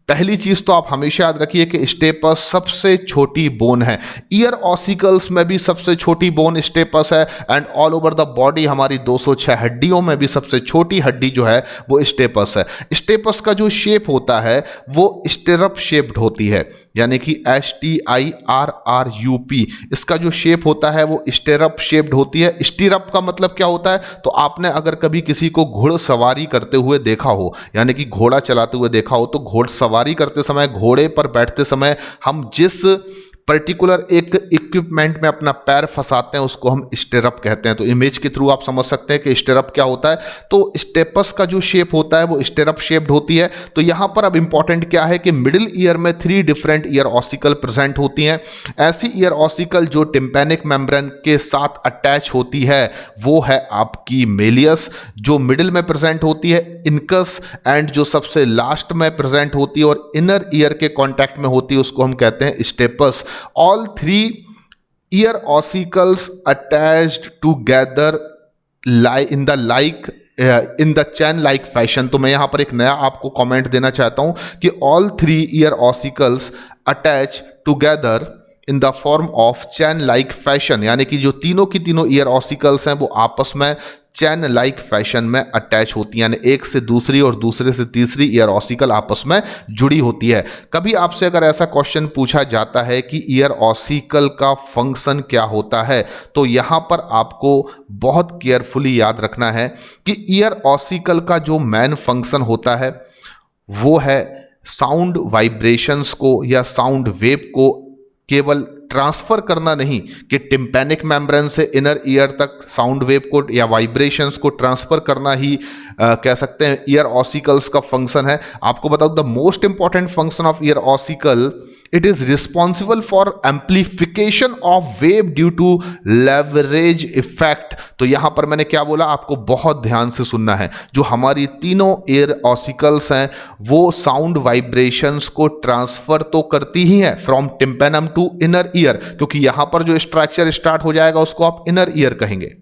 पहली चीज तो आप हमेशा याद रखिए कि स्टेपस सबसे छोटी बोन है। ईयर ऑसिकल्स में भी सबसे छोटी बोन स्टेपस है, and all over the body हमारी 206 हड्डियों में भी सबसे छोटी हड्डी जो है वो स्टेपस है। स्टेपस का जो शेप होता है वो स्टिरप शेप्ड होती है, यानी कि STIRRUP, इसका जो शेप होता है वो स्टिरप शेप्ड होती है। स्टिरप का मतलब क्या होता है? तो आपने अगर कभी किसी को घुड़सवारी करते हुए देखा हो, यानी कि घोड़ा चलाते हुए देखा हो, तो घोड़सवारी करते समय, घोड़े पर बैठते समय हम जिस पर्टिकुलर एक इक्विपमेंट में अपना पैर फंसाते हैं उसको हम स्टिरप कहते हैं। तो इमेज के थ्रू आप समझ सकते हैं कि स्टिरप क्या होता है। तो स्टेपस का जो शेप होता है वो स्टिरप शेप्ड होती है। तो यहां पर अब इंपॉर्टेंट क्या है कि मिडिल ईयर में 3 डिफरेंट ईयर ऑसिकल प्रेजेंट होती हैं। ऐसी ईयर ऑसिकल जो टिम्पैनिक मेम्ब्रेन के साथ अटैच होती है वो है आपकी मेलियस, जो मिडिल में प्रेजेंट होती है इनकस, एंड जो सबसे लास्ट में प्रेजेंट होती है और इनर ईयर के कॉन्टैक्ट में होती है उसको हम कहते हैं steppes. All 3 ear ossicles attached together lie in the chain like fashion। तो मैं यहां पर एक नया आपको कमेंट देना चाहता हूं कि all 3 ear ossicles attach together in the form of chain like fashion, यानी कि जो तीनों की तीनों ईयर ऑसिकल्स हैं वो आपस में चैन लाइक फैशन में अटैच होती है, यानी एक से दूसरी और दूसरे से तीसरी ईयर ऑसिकल आपस में जुड़ी होती है। कभी आपसे अगर ऐसा क्वेश्चन पूछा जाता है कि ईयर ऑसिकल का फंक्शन क्या होता है, तो यहां पर आपको बहुत केयरफुली याद रखना है कि ईयर ऑसिकल का जो मेन फंक्शन होता है वो है साउंड वाइब्रेशंस को या साउंड वेव को केवल ट्रांसफर करना नहीं, कि टिम्पैनिक मेम्ब्रेन से इनर ईयर तक साउंड वेव को या वाइब्रेशंस को ट्रांसफर करना ही कह सकते हैं ईयर ऑसिकल्स का फंक्शन है। आपको बताऊं, the most important function of ear ossicle, it is responsible for amplification of wave due to leverage effect. तो यहां पर मैंने क्या बोला, आपको बहुत ध्यान से सुनना है। जो हमारी तीनों ईयर ऑसिकल्स हैं वो साउंड वाइब्रेशंस को ट्रांसफर तो करती ही हैं from tympanum to inner ear, क्योंकि यहां पर जो स्ट्रक्चर स्टार्ट हो जाएगा उसको आप इनर ईयर कहेंगे।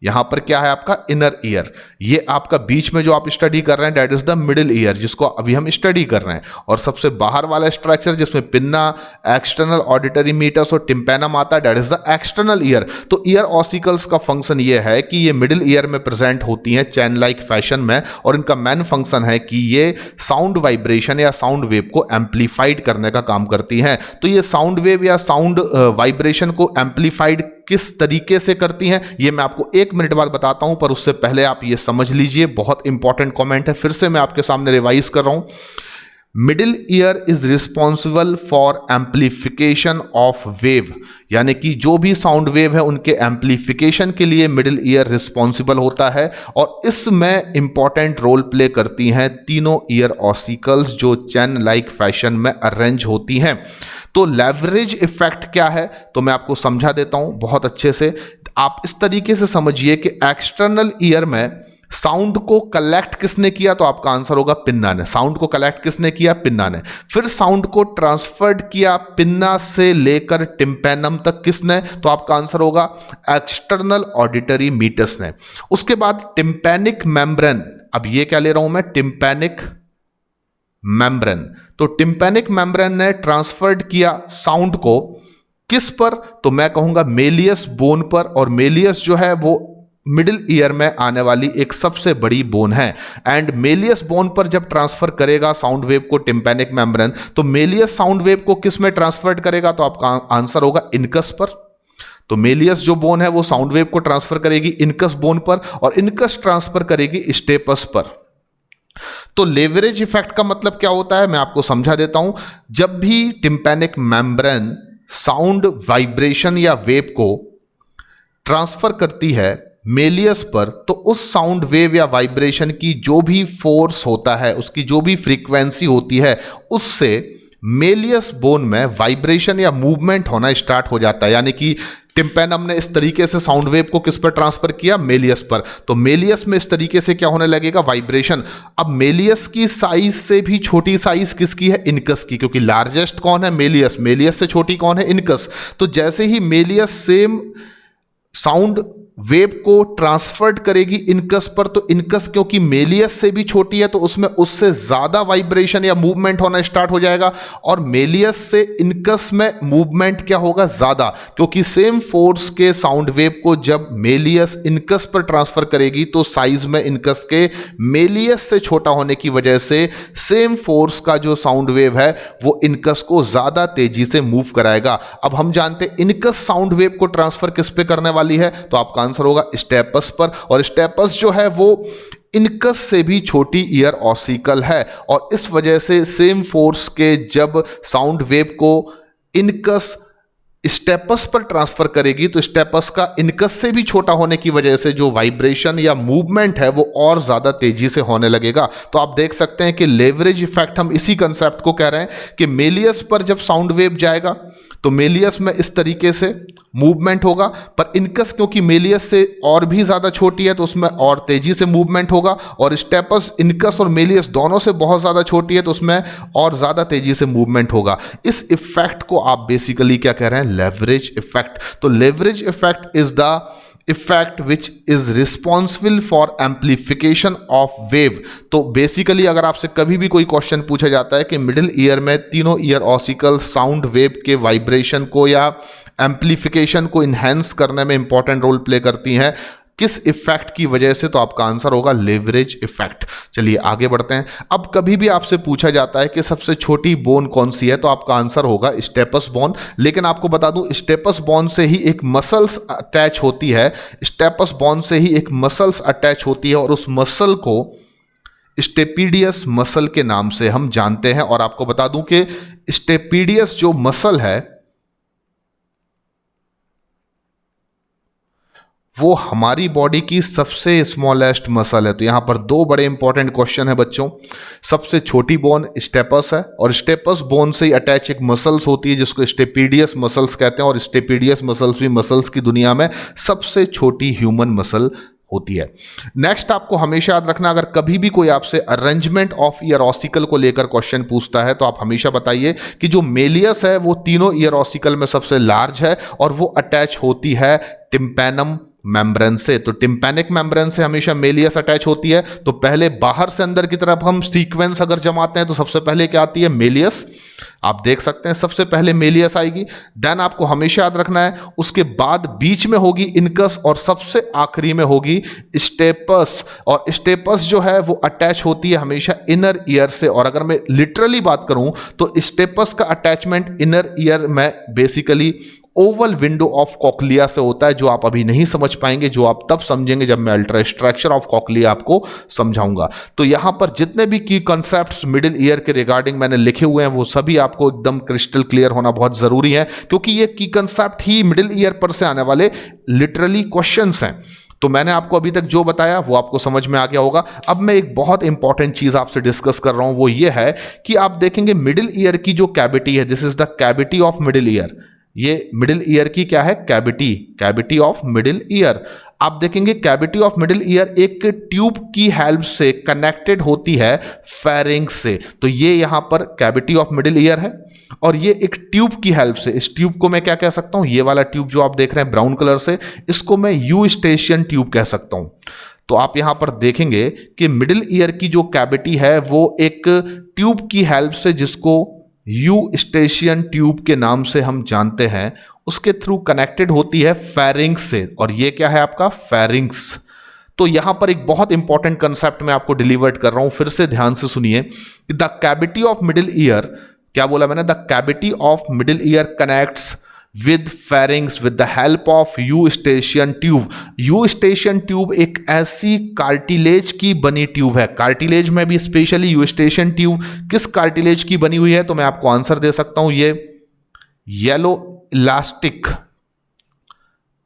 यहां पर क्या है आपका इनर ईयर, ये आपका बीच में जो आप स्टडी कर रहे हैं that is the middle ear जिसको अभी हम स्टडी कर रहे हैं। और सबसे बाहर वाला स्ट्रक्चर जिसमें पिन्ना, एक्सटर्नल ऑडिटरी मीटस और टिम्पेनम आता है that is the external ear. तो ईयर ऑसिकल्स का फंक्शन ये है कि ये मिडिल ईयर में प्रेजेंट होती हैं चैन लाइक फैशन में, और इनका मेन फंक्शन है कि ये साउंड वाइब्रेशन या साउंड वेव को एम्पलीफाइड करने का काम करती हैं। तो ये साउंड वेव या साउंड वाइब्रेशन को एम्पलीफाइड किस तरीके से करती हैं ये मैं आपको 1 मिनट बाद बताता हूं, पर उससे पहले आप ये समझ लीजिए, बहुत इंपॉर्टेंट कमेंट है, फिर से मैं आपके सामने रिवाइज कर रहा हूं। Middle ear is responsible for amplification of wave, यानी कि जो भी साउंड वेव है उनके एम्पलीफिकेशन के लिए मिडिल ईयर रिस्पॉन्सिबल होता है, और इसमें इंपॉर्टेंट रोल प्ले करती हैं तीनों ईयर ऑसिकल्स जो चैन लाइक फैशन में अरेंज होती हैं। तो लेवरेज इफेक्ट क्या है तो मैं आपको समझा देता हूं बहुत अच्छे से। आप इस तरीके से समझिए कि एक्सटर्नल ईयर में साउंड को कलेक्ट किसने किया, तो आपका आंसर होगा पिन्ना ने। साउंड को कलेक्ट किसने किया, पिन्ना ने। फिर साउंड को ट्रांसफर्ड किया पिन्ना से लेकर टिम्पेनम तक किसने, तो आपका आंसर होगा एक्सटर्नल ऑडिटरी मीटस ने। उसके बाद टिम्पेनिक मेम्ब्रेन, अब ये क्या ले रहा हूं मैं, टिम्पेनिक मेम्ब्रेन। तो टिम्पेनिक मेम्ब्रेन ने ट्रांसफर्ड किया साउंड को किस पर, तो मैं कहूंगा मेलियस बोन पर, और मेलियस जो है वो मिडिल ईयर में आने वाली एक सबसे बड़ी बोन है। एंड मेलियस बोन पर जब ट्रांसफर करेगा साउंड वेव को टिम्पेनिक मेम्ब्रेन, तो मेलियस साउंड वेव को किस में ट्रांसफर करेगा, तो आपका आंसर होगा इनकस पर। तो मेलियस जो बोन है वो साउंड वेव को ट्रांसफर करेगी इनकस बोन पर, और इनकस ट्रांसफर करेगी स्टेपस पर। तो लेवरेज इफेक्ट का मतलब क्या होता है मैं आपको समझा देता हूं। जब भी टिम्पेनिक मेम्ब्रेन साउंड वाइब्रेशन या वेव को ट्रांसफर करती है मेलियस पर, तो उस साउंड वेव या वाइब्रेशन की जो भी फोर्स होता है, उसकी जो भी फ्रीक्वेंसी होती है, उससे मेलियस बोन में वाइब्रेशन या मूवमेंट होना स्टार्ट हो जाता है। यानी कि टिम्पेनम ने इस तरीके से साउंड वेव को किस पर ट्रांसफर किया, मेलियस पर, तो मेलियस में इस तरीके से क्या होने लगेगा, वाइब्रेशन। अब मेलियस की साइज से भी छोटी साइज किसकी है, इनकस की, क्योंकि लार्जेस्ट कौन है, मेलियस, मेलियस से छोटी कौन है, इनकस। तो जैसे ही मेलियस सेम साउंड वेव को ट्रांसफर्ड करेगी इनकस पर, तो इनकस क्योंकि मेलियस से भी छोटी है तो उसमें उससे ज्यादा वाइब्रेशन या मूवमेंट होना स्टार्ट हो जाएगा, और मेलियस से इनकस में मूवमेंट क्या होगा, ज्यादा, क्योंकि सेम फोर्स के साउंड वेव को जब मेलियस इनकस पर ट्रांसफर करेगी तो साइज में इनकस के मेलियस से छोटा होने की वजह से सेम फोर्स का जो साउंड वेव है वो इनकस को ज्यादा तेजी से मूव कराएगा। अब हम जानते हैं इनकस साउंड वेव को ट्रांसफर किस पे करने वाली है, तो आपका आंसर होगा स्टेपस पर, और स्टेपस जो है वो इनकस से भी छोटी ईयर ऑसिकल है, और इस वजह से सेम फोर्स के जब साउंड वेव को इनकस स्टेपस पर ट्रांसफर करेगी तो स्टेपस का इनकस से भी छोटा होने की वजह से जो वाइब्रेशन या मूवमेंट है वो और ज्यादा तेजी से होने लगेगा। तो आप देख सकते हैं कि लेवरेज इफेक्ट हम इसी कंसेप्ट को कह रहे हैं कि मेलियस पर जब साउंड वेव जाएगा तो मेलियस में इस तरीके से मूवमेंट होगा, पर इनकस क्योंकि मेलियस से और भी ज्यादा छोटी है तो उसमें और तेजी से मूवमेंट होगा, और स्टेपस इनकस और मेलियस दोनों से बहुत ज्यादा छोटी है तो उसमें और ज्यादा तेजी से मूवमेंट होगा। इस इफेक्ट को आप बेसिकली क्या कह रहे हैं, लेवरेज इफेक्ट। तो leverage effect is the effect which is responsible for amplification of wave. तो बेसिकली अगर आपसे कभी भी कोई क्वेश्चन पूछा जाता है कि मिडिल ईयर में तीनों ईयर ऑसिकल साउंड वेव के वाइब्रेशन को या एम्पलीफिकेशन को इन्हेंस करने में इंपॉर्टेंट रोल प्ले करती हैं, किस इफेक्ट की वजह से, तो आपका आंसर होगा लेवरेज इफेक्ट। चलिए आगे बढ़ते हैं। अब कभी भी आपसे पूछा जाता है कि सबसे छोटी बोन कौन सी है, तो आपका आंसर होगा स्टेपस बोन। लेकिन आपको बता दूं स्टेपस बोन से ही एक मसल्स अटैच होती है, स्टेपस बोन से ही एक मसल्स अटैच होती है, और उस मसल को स्टेपीडियस मसल के नाम से हम जानते हैं। और आपको बता दूं कि स्टेपीडियस जो मसल है वो हमारी बॉडी की सबसे स्मॉलेस्ट मसल है। तो यहां पर दो बड़े इंपॉर्टेंट क्वेश्चन है बच्चों। सबसे छोटी बोन स्टेपस है, और स्टेपस बोन से ही अटैच एक मसल्स होती है जिसको स्टेपीडियस मसल्स कहते हैं, और स्टेपीडियस मसल्स भी मसल्स की दुनिया में सबसे छोटी ह्यूमन मसल होती है। नेक्स्ट आपको हमेशा याद रखना, अगर कभी भी कोई आपसे अरेंजमेंट ऑफ ईयर ऑसिकल को लेकर क्वेश्चन पूछता है तो आप हमेशा बताइए कि जो मेलियस है वो तीनों ईयर ऑसिकल में सबसे लार्ज है, और वो अटैच होती है टिम्पेनम मेम्ब्रेन से। तो टिम्पैनिक मेम्ब्रेन से हमेशा मेलियस अटैच होती है। तो पहले बाहर से अंदर की तरफ हम सीक्वेंस अगर जमाते हैं तो सबसे पहले क्या आती है? मेलियस। आप देख सकते हैं सबसे पहले मेलियस आएगी, देन आपको हमेशा याद रखना है उसके बाद बीच में होगी इनकस और सबसे आखिरी में होगी स्टेपस। और स्टेपस जो है वो अटैच होती है हमेशा इनर ईयर से। और अगर मैं लिटरली बात करूं तो स्टेपस का अटैचमेंट इनर ईयर में basically Oval window of cochlea से होता है, जो आप अभी नहीं समझ पाएंगे, जो आप तब समझेंगे जब मैं अल्ट्रा स्ट्रक्चर ऑफ कॉकलिया आपको समझाऊंगा। तो यहां पर जितने भी की कॉन्सेप्ट्स मिडिल ईयर के रिगार्डिंग मैंने लिखे हुए हैं वो सभी आपको एकदम क्रिस्टल क्लियर होना बहुत जरूरी है, क्योंकि ये की कॉन्सेप्ट ही मिडिल ईयर पर से आने वाले लिटरली क्वेश्चंस हैं। तो मैंने आपको अभी तक जो बताया वो आपको समझ में आ गया होगा। अब मैं एक बहुत इंपॉर्टेंट चीज आपसे डिस्कस कर रहा हूं, वो ये है कि आप देखेंगे मिडिल ईयर की जो कैविटी है, this is the cavity of middle ear. ये मिडिल ईयर की क्या है? Cavity, cavity of middle ear. आप देखेंगे कैविटी ऑफ मिडिल ईयर एक ट्यूब की हेल्प से कनेक्टेड होती है फेरिंग्स से। तो ये यहां पर कैविटी ऑफ मिडिल ईयर है और ये एक ट्यूब की हेल्प से, इस ट्यूब को मैं क्या कह सकता हूं? ये वाला ट्यूब जो आप देख रहे हैं ब्राउन कलर से, इसको मैं यूस्टेशियन ट्यूब कह सकता हूं। तो आप यहां पर देखेंगे कि मिडिल ईयर की जो कैविटी है वो एक ट्यूब की हेल्प से, जिसको यूस्टेशियन ट्यूब के नाम से हम जानते हैं, उसके थ्रू कनेक्टेड होती है फेरिंग्स से। और ये क्या है आपका? फेरिंग्स। तो यहां पर एक बहुत इंपॉर्टेंट कंसेप्ट मैं आपको डिलीवर्ड कर रहा हूं, फिर से ध्यान से सुनिए। The cavity of middle ear, क्या बोला मैंने? The cavity of middle ear connects with pharynx with the help of eustachian tube। eustachian tube एक ऐसी कार्टिलेज की बनी ट्यूब है। कार्टिलेज में भी स्पेशली eustachian ट्यूब किस कार्टिलेज की बनी हुई है? तो मैं आपको आंसर दे सकता हूं, ये येलो इलास्टिक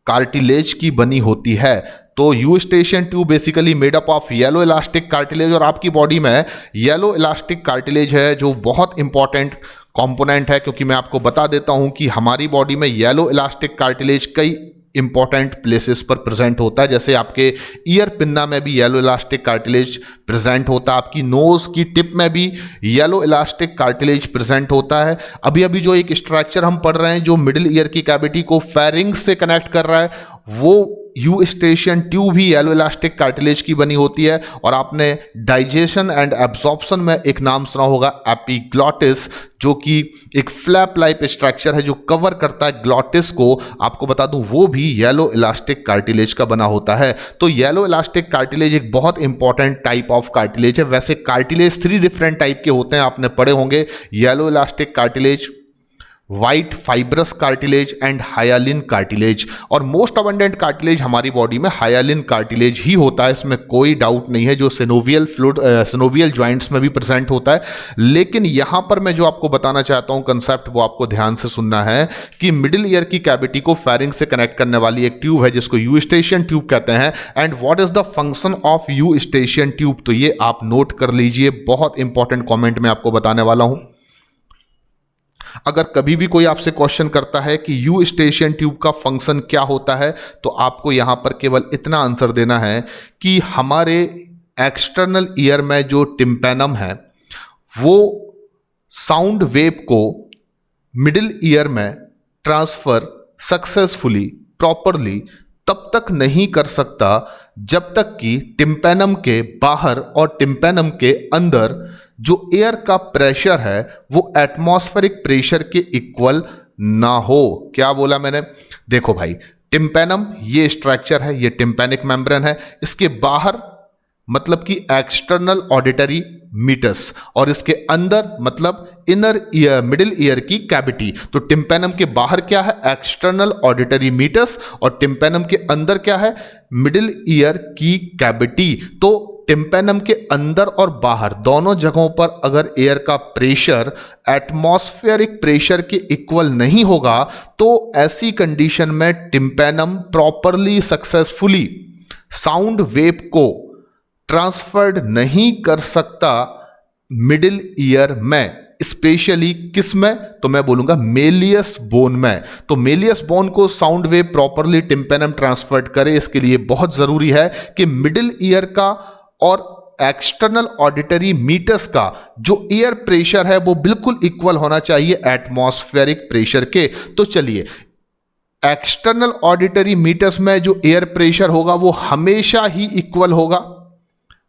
कार्टिलेज की बनी होती है। तो Eustachian tube basically made up of yellow elastic cartilage, और आपकी बॉडी में येलो इलास्टिक कार्टिलेज है जो बहुत इंपॉर्टेंट कंपोनेंट है, क्योंकि मैं आपको बता देता हूं कि हमारी बॉडी में येलो इलास्टिक कार्टिलेज कई इंपॉर्टेंट प्लेसेस पर प्रेजेंट होता है। जैसे आपके ईयर पिन्ना में भी येलो इलास्टिक कार्टिलेज प्रेजेंट होता है, आपकी नोज की टिप में भी येलो इलास्टिक कार्टिलेज प्रेजेंट होता है। अभी अभी जो एक स्ट्रक्चर हम पढ़ रहे हैं जो मिडिल ईयर की कैविटी को फेरिंग्स से कनेक्ट कर रहा है, वो यूस्टेशियन ट्यूब ही येलो इलास्टिक कार्टिलेज की बनी होती है। और आपने डाइजेशन एंड एब्जॉर्प्शन में एक नाम सुना होगा एपिग्लॉटिस, जो कि एक फ्लैप लाइक स्ट्रक्चर है जो कवर करता है ग्लॉटिस को। आपको बता दूं वो भी येलो इलास्टिक कार्टिलेज का बना होता है। तो येलो इलास्टिक कार्टिलेज एक बहुत इंपॉर्टेंट टाइप ऑफ कार्टिलेज है। वैसे कार्टिलेज 3 डिफरेंट टाइप के होते हैं, आपने पढ़े होंगे, yellow elastic cartilage, white fibrous cartilage and hyaline cartilage. और मोस्ट अबंडेंट कार्टिलेज हमारी बॉडी में हायालिन कार्टिलेज ही होता है, इसमें कोई डाउट नहीं है, जो सिनोवियल फ्लूइड सिनोवियल जॉइंट्स में भी प्रेजेंट होता है। लेकिन यहां पर मैं जो आपको बताना चाहता हूं कंसेप्ट, वो आपको ध्यान से सुनना है कि मिडिल ईयर की कैविटी को फेरिंग्स से कनेक्ट करने वाली एक ट्यूब है जिसको यूस्टेशियन ट्यूब कहते हैं। And what is the function of Eustachian tube? तो ये आप नोट कर लीजिए, बहुत इंपॉर्टेंट कॉमेंट में आपको बताने वाला हूं। अगर कभी भी कोई आपसे क्वेश्चन करता है कि यूस्टेशियन ट्यूब का फंक्शन क्या होता है, तो आपको यहां पर केवल इतना आंसर देना है कि हमारे एक्सटर्नल ईयर में जो टिम्पैनम है वो साउंड वेव को मिडिल ईयर में ट्रांसफर सक्सेसफुली प्रॉपरली तब तक नहीं कर सकता जब तक कि टिम्पैनम के बाहर और टिम्पैनम के अंदर जो एयर का प्रेशर है वो एटमॉस्फेरिक प्रेशर के इक्वल ना हो। क्या बोला मैंने? देखो भाई, टिम्पैनम ये स्ट्रक्चर है, ये टिम्पैनिक मेम्ब्रेन है, इसके बाहर मतलब कि एक्सटर्नल ऑडिटरी मीटस, और इसके अंदर मतलब इनर ईयर मिडिल ईयर की कैविटी। तो टिम्पैनम के बाहर क्या है? एक्सटर्नल ऑडिटरी मीटस, और टिम्पैनम के अंदर क्या है? मिडिल ईयर की कैविटी। तो टिम्पैनम के अंदर और बाहर दोनों जगहों पर अगर एयर का प्रेशर एटमॉस्फेरिक प्रेशर के इक्वल नहीं होगा, तो ऐसी कंडीशन में tympanum properly successfully sound wave को ट्रांसफर्ड नहीं कर सकता मिडिल ईयर में, स्पेशली किस में? तो मैं बोलूंगा मेलियस बोन में। तो मेलियस बोन को sound wave properly tympanum transferred करे, इसके लिए बहुत जरूरी है कि मिडिल ईयर का और एक्सटर्नल ऑडिटरी मीटर्स का जो एयर प्रेशर है वो बिल्कुल इक्वल होना चाहिए एटमॉस्फेरिक प्रेशर के। तो चलिए, एक्सटर्नल ऑडिटरी मीटर्स में जो एयर प्रेशर होगा वो हमेशा ही इक्वल होगा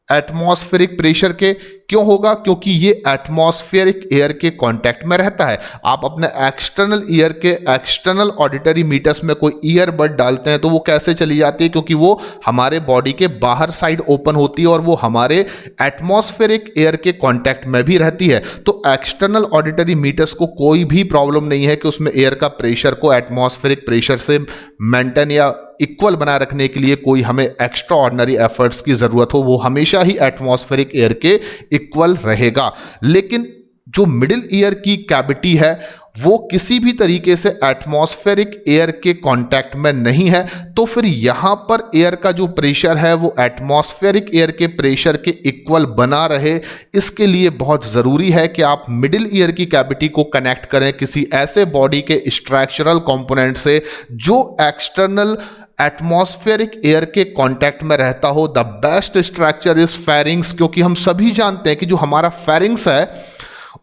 एटमॉस्फेरिक प्रेशर के। क्यों होगा? क्योंकि ये एटमॉस्फेरिक एयर के कांटेक्ट में रहता है। आप अपने एक्सटर्नल ईयर के एक्सटर्नल ऑडिटरी मीटर्स में कोई ईयरबड डालते हैं तो वो कैसे चली जाती है? क्योंकि वो हमारे बॉडी के बाहर साइड ओपन होती है और वो हमारे एटमॉस्फेरिक एयर के कांटेक्ट में भी रहती है। तो एक्सटर्नल ऑडिटरी मीटर्स को कोई भी प्रॉब्लम नहीं है कि उसमें एयर का प्रेशर को एटमॉस्फेरिक प्रेशर से मेंटेन या इक्वल बनाए रखने के लिए कोई हमें एक्स्ट्रा ऑर्डिनरी एफर्ट्स की जरूरत हो, वो हमेशा ही एटमॉस्फेरिक एयर के इक्वल रहेगा। लेकिन जो मिडिल ईयर की कैविटी है वो किसी भी तरीके से एटमॉस्फेरिक एयर के कांटेक्ट में नहीं है, तो फिर यहां पर एयर का जो प्रेशर है वो एटमॉस्फेरिक एयर के प्रेशर के इक्वल बना रहे। इसके लिए बहुत जरूरी है कि आप मिडिल ईयर की कैविटी को कनेक्ट करें किसी ऐसे बॉडी के स्ट्रक्चरल कंपोनेंट से जो एक्सटर्नल एटमॉस्फेरिक एयर के कांटेक्ट में रहता हो। The best structure is pharynx, क्योंकि हम सभी जानते हैं कि जो हमारा फेरिंग्स है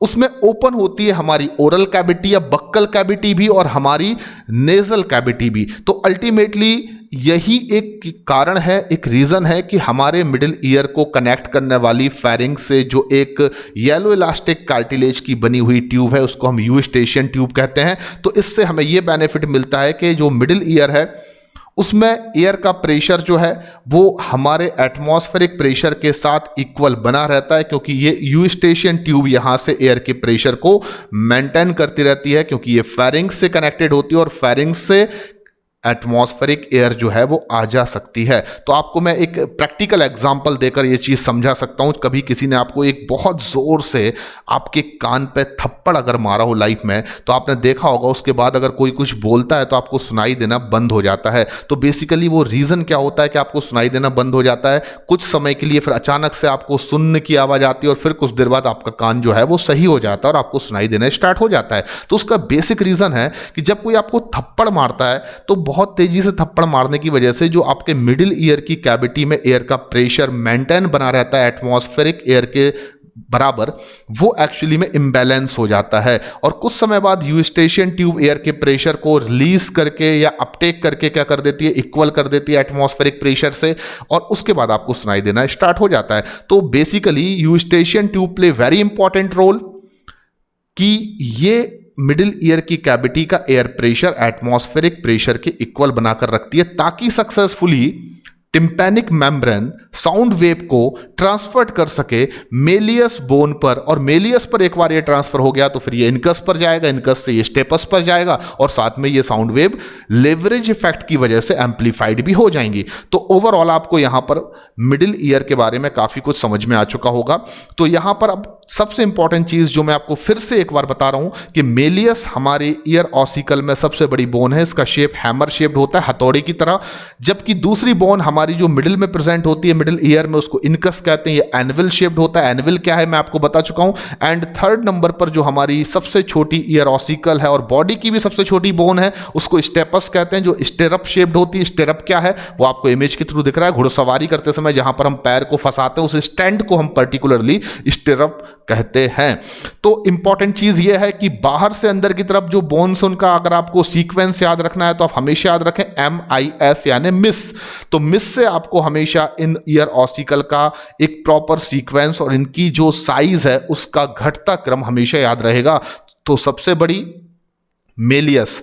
उसमें ओपन होती है हमारी ओरल कैविटी या बक्कल कैविटी भी और हमारी नेजल कैविटी भी। तो अल्टीमेटली यही एक कारण है, एक रीजन है कि हमारे मिडिल ईयर को कनेक्ट करने वाली फेरिंग्स से जो एक येलो इलास्टिक कार्टिलेज की बनी हुई ट्यूब है उसको हम यूस्टेशियन ट्यूब कहते हैं। तो इससे हमें यह बेनिफिट मिलता है कि जो मिडिल ईयर है उसमें एयर का प्रेशर जो है वो हमारे एटमॉस्फेरिक प्रेशर के साथ इक्वल बना रहता है, क्योंकि ये यूस्टेशियन ट्यूब यहाँ से एयर के प्रेशर को मेंटेन करती रहती है, क्योंकि ये फेरिंग्स से कनेक्टेड होती है और फेरिंग्स से एटमॉस्फेरिक एयर जो है वो आ जा सकती है। तो आपको मैं एक प्रैक्टिकल एग्जांपल देकर ये चीज़ समझा सकता हूँ। कभी किसी ने आपको एक बहुत ज़ोर से आपके कान पे थप्पड़ अगर मारा हो लाइफ में, तो आपने देखा होगा उसके बाद अगर कोई कुछ बोलता है तो आपको सुनाई देना बंद हो जाता है। तो बेसिकली वो रीज़न क्या होता है कि आपको सुनाई देना बंद हो जाता है कुछ समय के लिए, फिर अचानक से आपको सुनने की आवाज़ आती है और फिर कुछ देर बाद आपका कान जो है वो सही हो जाता है और आपको सुनाई देना स्टार्ट हो जाता है। तो उसका बेसिक रीज़न है कि जब कोई आपको थप्पड़ मारता है तो बहुत तेजी से थप्पड़ मारने की वजह से जो आपके मिडिल ईयर की कैविटी में एयर का प्रेशर मेंटेन बना रहता है एटमॉस्फेरिक एयर के बराबर, वो एक्चुअली में इम्बैलेंस हो जाता है और कुछ समय बाद यूस्टेशियन ट्यूब एयर के प्रेशर को रिलीज करके या अपटेक करके क्या कर देती है, इक्वल कर देती है एटमॉस्फेरिक प्रेशर से, और उसके बाद आपको सुनाई देना स्टार्ट हो जाता है। तो basically Eustachian tube play very important role कि ये मिडिल ईयर की कैविटी का एयर प्रेशर एटमॉस्फेरिक प्रेशर के इक्वल बनाकर रखती है, ताकि successfully tympanic membrane sound wave को ट्रांसफर कर सके मेलियस बोन पर, और मेलियस पर एक बार ये ट्रांसफर हो गया तो फिर ये इनकस पर जाएगा, इनकस से ये स्टेपस पर जाएगा और साथ में ये साउंड वेव लेवरेज इफेक्ट की वजह से एम्पलीफाइड भी हो जाएंगी। तो ओवरऑल आपको यहां पर मिडिल ईयर के बारे में काफी कुछ समझ में आ चुका होगा। तो यहां पर अब सबसे इंपॉर्टेंट चीज जो मैं आपको फिर से एक बार बता रहा हूं कि मेलियस हमारे ईयर ऑसिकल में सबसे बड़ी बोन है, इसका शेप हैमर शेप्ड होता है, हथौड़ी की तरह, जबकि दूसरी बोन हमारी जो मिडिल में प्रेजेंट होती है मिडिल ईयर में उसको इनकस कहते हैं, ये एनविल शेप्ड होता है। एनविल क्या है मैं आपको बता चुका हूं। एंड थर्ड नंबर पर जो हमारी सबसे छोटी ईयर ऑसिकल है और बॉडी की भी सबसे छोटी बोन है उसको स्टेपस कहते हैं, जो स्टेरअप शेप्ड होती है। स्टेरअप क्या है वो आपको इमेज के थ्रू दिख रहा है, घुड़सवारी करते समय जहां पर हम पैर को फंसाते हैं उस स्टैंड को हम पर्टिकुलरली स्टेरअप कहते हैं। तो इंपॉर्टेंट चीज यह है कि बाहर से अंदर की तरफ जो बोन्स उनका अगर आपको सीक्वेंस याद रखना है तो आप हमेशा याद रखें MIS यानी मिस। तो मिस से आपको हमेशा इन ईयर ऑसिकल का एक प्रॉपर सीक्वेंस और इनकी जो साइज है उसका घटता क्रम हमेशा याद रहेगा। तो सबसे बड़ी मेलियस,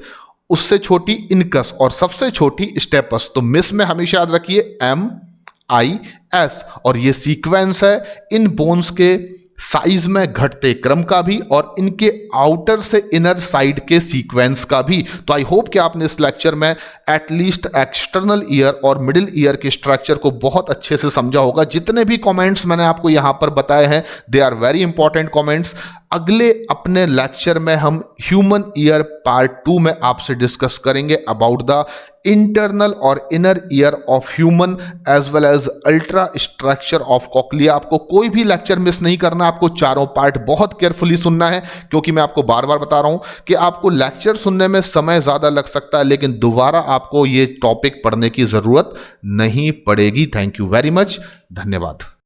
उससे छोटी इनकस और सबसे छोटी स्टेपस। तो मिस में हमेशा याद रखिए MIS, और ये सीक्वेंस है इन बोन्स के साइज में घटते क्रम का भी और इनके आउटर से इनर साइड के सीक्वेंस का भी। तो आई होप कि आपने इस लेक्चर में एटलीस्ट एक्सटर्नल ईयर और मिडिल ईयर के स्ट्रक्चर को बहुत अच्छे से समझा होगा। जितने भी कमेंट्स मैंने आपको यहां पर बताए हैं they are very important comments. अगले अपने लेक्चर में हम ह्यूमन ईयर पार्ट 2 में आपसे डिस्कस करेंगे अबाउट द इंटरनल और inner ear of human as well as ultrastructure of cochlea. आपको कोई भी लेक्चर मिस नहीं करना, आपको चारों पार्ट बहुत केयरफुली सुनना है, क्योंकि मैं आपको बार बार बता रहा हूं कि आपको लेक्चर सुनने में समय ज्यादा लग सकता है लेकिन दोबारा आपको ये टॉपिक पढ़ने की जरूरत नहीं पड़ेगी। थैंक यू वेरी मच, धन्यवाद।